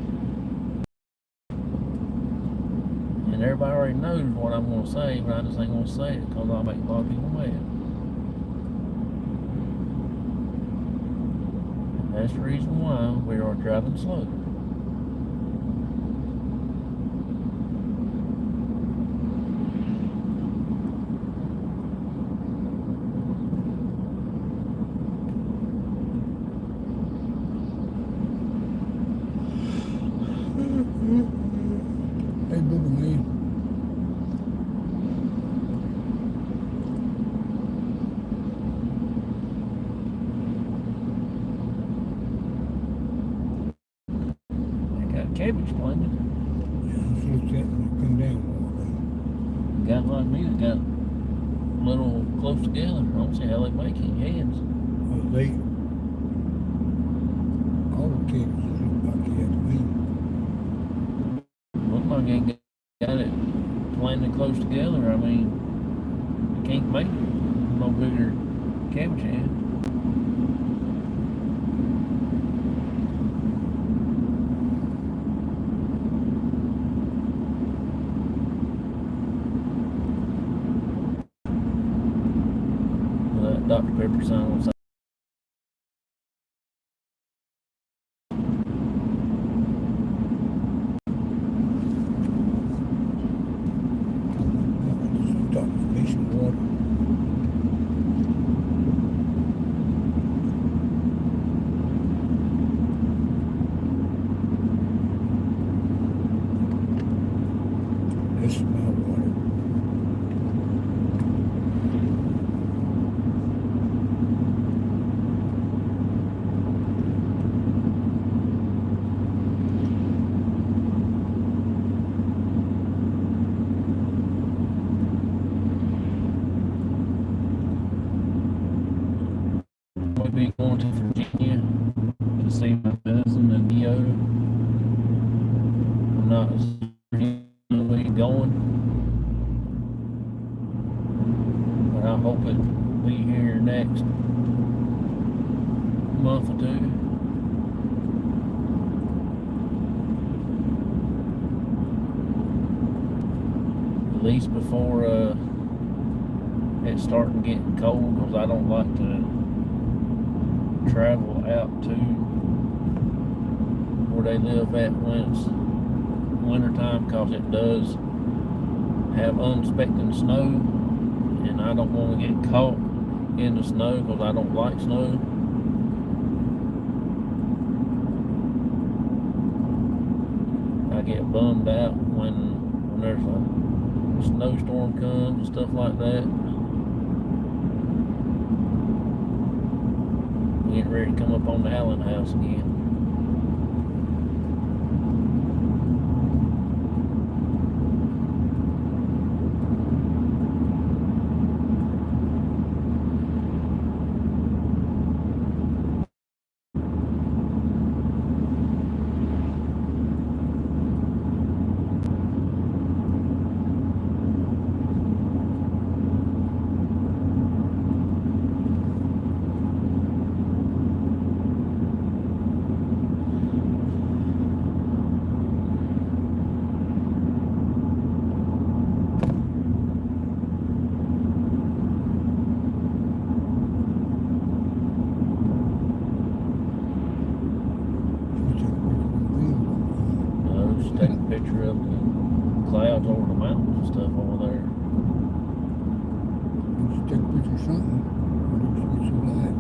And everybody already knows what I'm going to say, but I just ain't going to say it because I'll make a lot of people mad. And that's the reason why we are driving slow. Hey, Booger Man. I got cabbage planted. Yeah, I'm supposed to come down more. Got like me that got a little close together. I don't see how they make it heads. Well, all the kids look like they had to me. Look like they got it planted close together. I mean, you can't make no bigger cabbage head. That Dr. Pepper sign on the side. Stop me some water. This is my water. We'll be going to Virginia to see my cousin and Neo. I'm not really going, but I hope it'll be here next month or two. At least before it's starting getting cold, because I don't like to travel out to where they live at when it's wintertime, because it does have unexpected snow, and I don't want to get caught in the snow because I don't like snow. I get bummed out when there's a snowstorm comes and stuff like that. Getting ready to come up on the Allen house again. Just take a picture of the clouds over the mountains and stuff over there. Stick with or something. It's so light.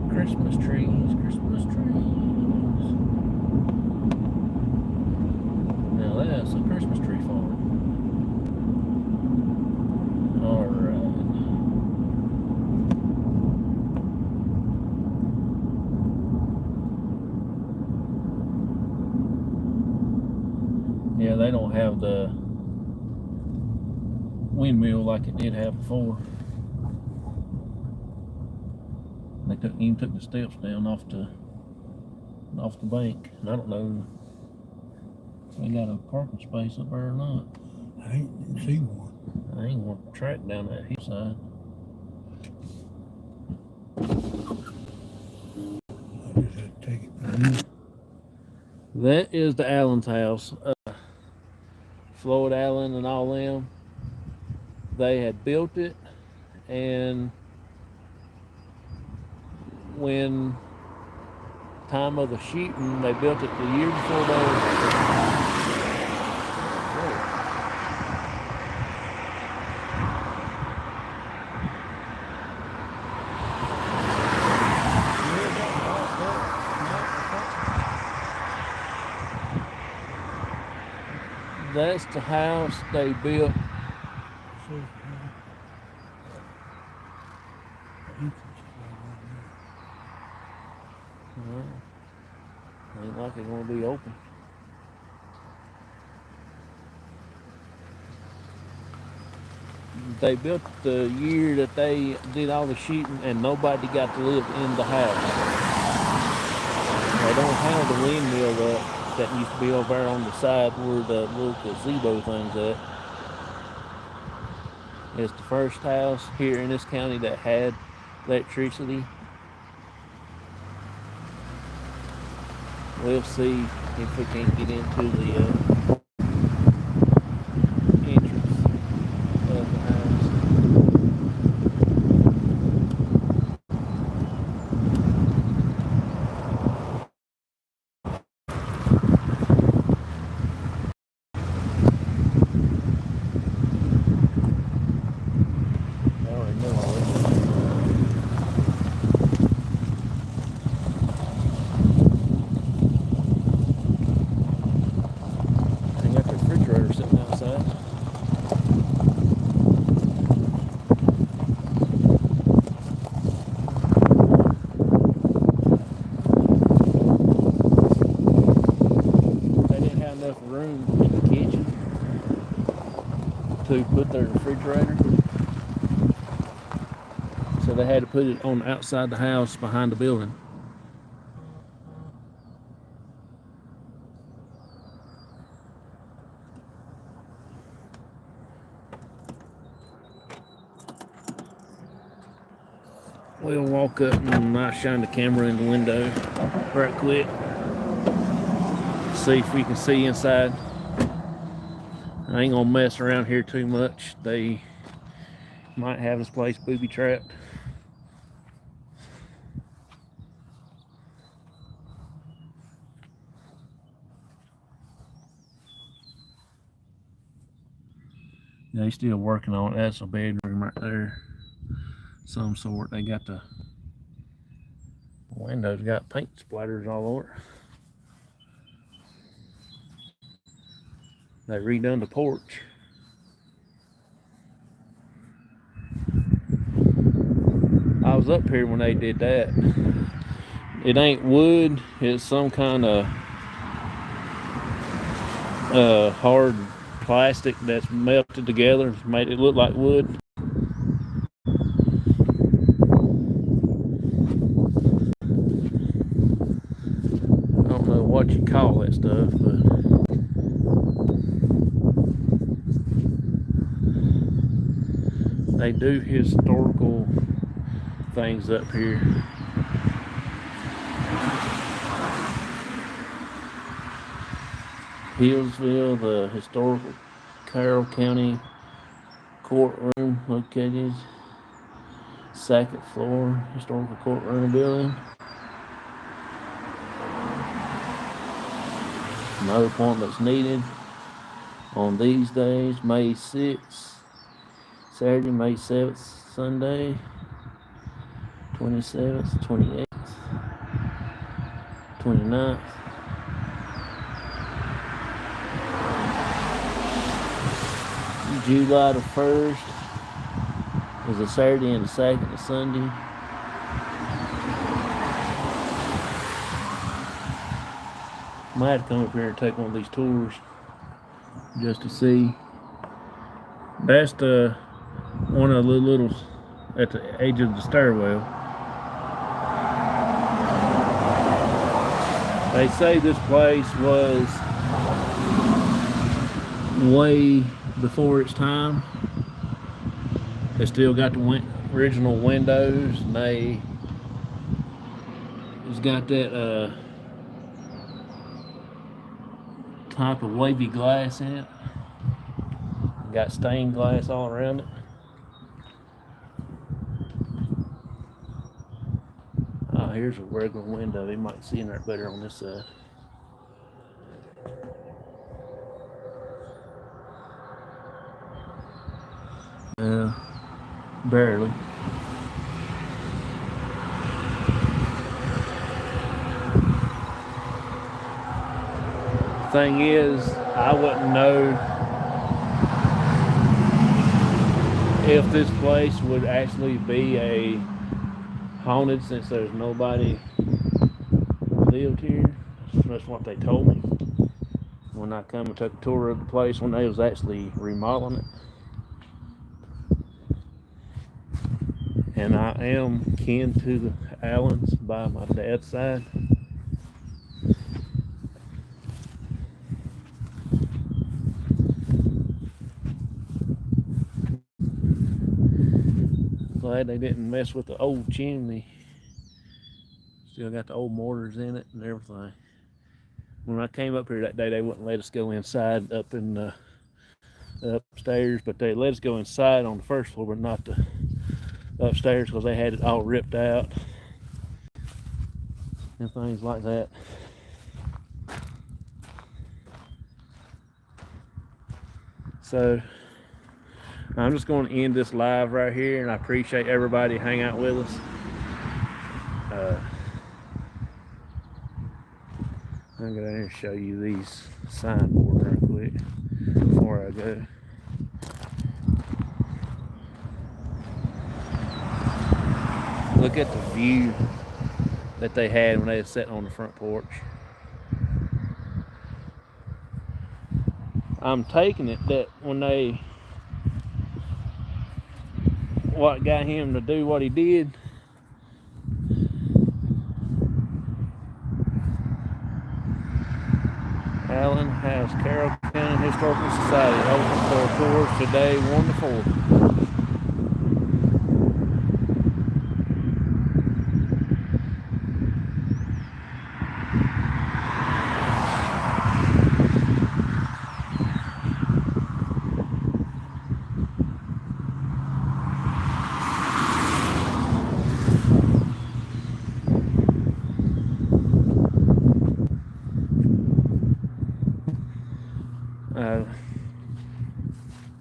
Christmas trees, Christmas trees. Now that's a Christmas tree farm. Alright. Yeah, they don't have the windmill like it did have before. They even took the steps down off the bank. And I don't know if they got a parking space up there or not. I didn't see one. I ain't want to track down that hillside. I just had to take it from you. That is the Allen's house. Floyd Allen and all them. They had built it, and when time of the shooting, they built it the year before that's the house they built. Ain't like it's gonna be open. They built the year that they did all the shooting, and nobody got to live in the house. They don't have the windmill that used to be over there on the side where the little gazebo thing's at. It's the first house here in this county that had electricity. We'll see if we can't get into the entrance of the house. I already know all this. They got the refrigerator sitting outside. They didn't have enough room in the kitchen to put their refrigerator, so they had to put it on outside the house behind the building. We'll walk up and I shine the camera in the window right quick. See if we can see inside. I ain't gonna mess around here too much. They might have this place booby trapped. They still working on it. That's a bedroom right there. Some sort. They got the windows got paint splatters all over. They redone the porch. I was up here when they did that. It ain't wood. It's some kind of hard plastic that's melted together, made it look like wood. I don't know what you call that stuff, but they do historical things up here. Hillsville, the historical Carroll County courtroom located. Second floor, historical courtroom building. No appointments needed on these days. May 6th, Saturday, May 7th, Sunday, 27th, 28th, 29th. July the 1st is a Saturday and the 2nd is Sunday. Might have to come up here and take one of these tours just to see. That's the one of the little at the edge of the stairwell. They say this place was way before its time. They still got the original windows, and it's got that type of wavy glass in it. Got stained glass all around it. Oh, here's a regular window. You might see in there better on this side. Barely. Thing is, I wouldn't know if this place would actually be a haunted since there's nobody lived here. That's what they told me when I come and took a tour of the place when they was actually remodeling it. And I am kin to the Allens by my dad's side. Glad they didn't mess with the old chimney. Still got the old mortars in it and everything. When I came up here that day, they wouldn't let us go inside up in the upstairs, but they let us go inside on the first floor, but not the upstairs because they had it all ripped out and things like that. So I'm just going to end this live right here, and I appreciate everybody hanging out with us. I'm going to show you these signboards real quick before I go. Look at the view that they had when they was sitting on the front porch. I'm taking it that when what got him to do what he did, Allen has Carroll County Historical Society open for tours today, 1 to 4.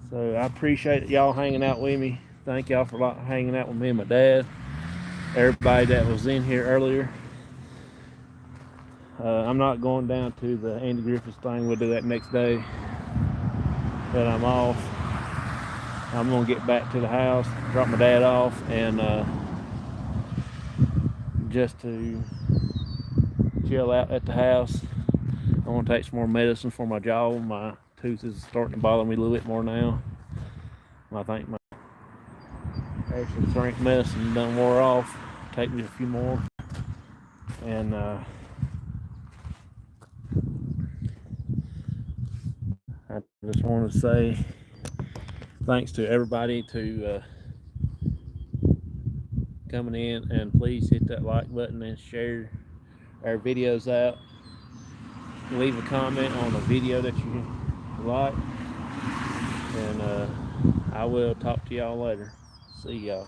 So I appreciate y'all hanging out with me. Thank y'all for hanging out with me and my dad. Everybody that was in here earlier. I'm not going down to the Andy Griffiths thing. We'll do that next day that I'm off. I'm gonna get back to the house, drop my dad off, and just to chill out at the house. I'm gonna take some more medicine for my jaw. My tooth is starting to bother me a little bit more now. I think my extra strength medicine done wore off. Take me a few more, and I just want to say thanks to everybody to coming in, and please hit that like button and share our videos out. Leave a comment on a video that you like, and I will talk to y'all later. See y'all.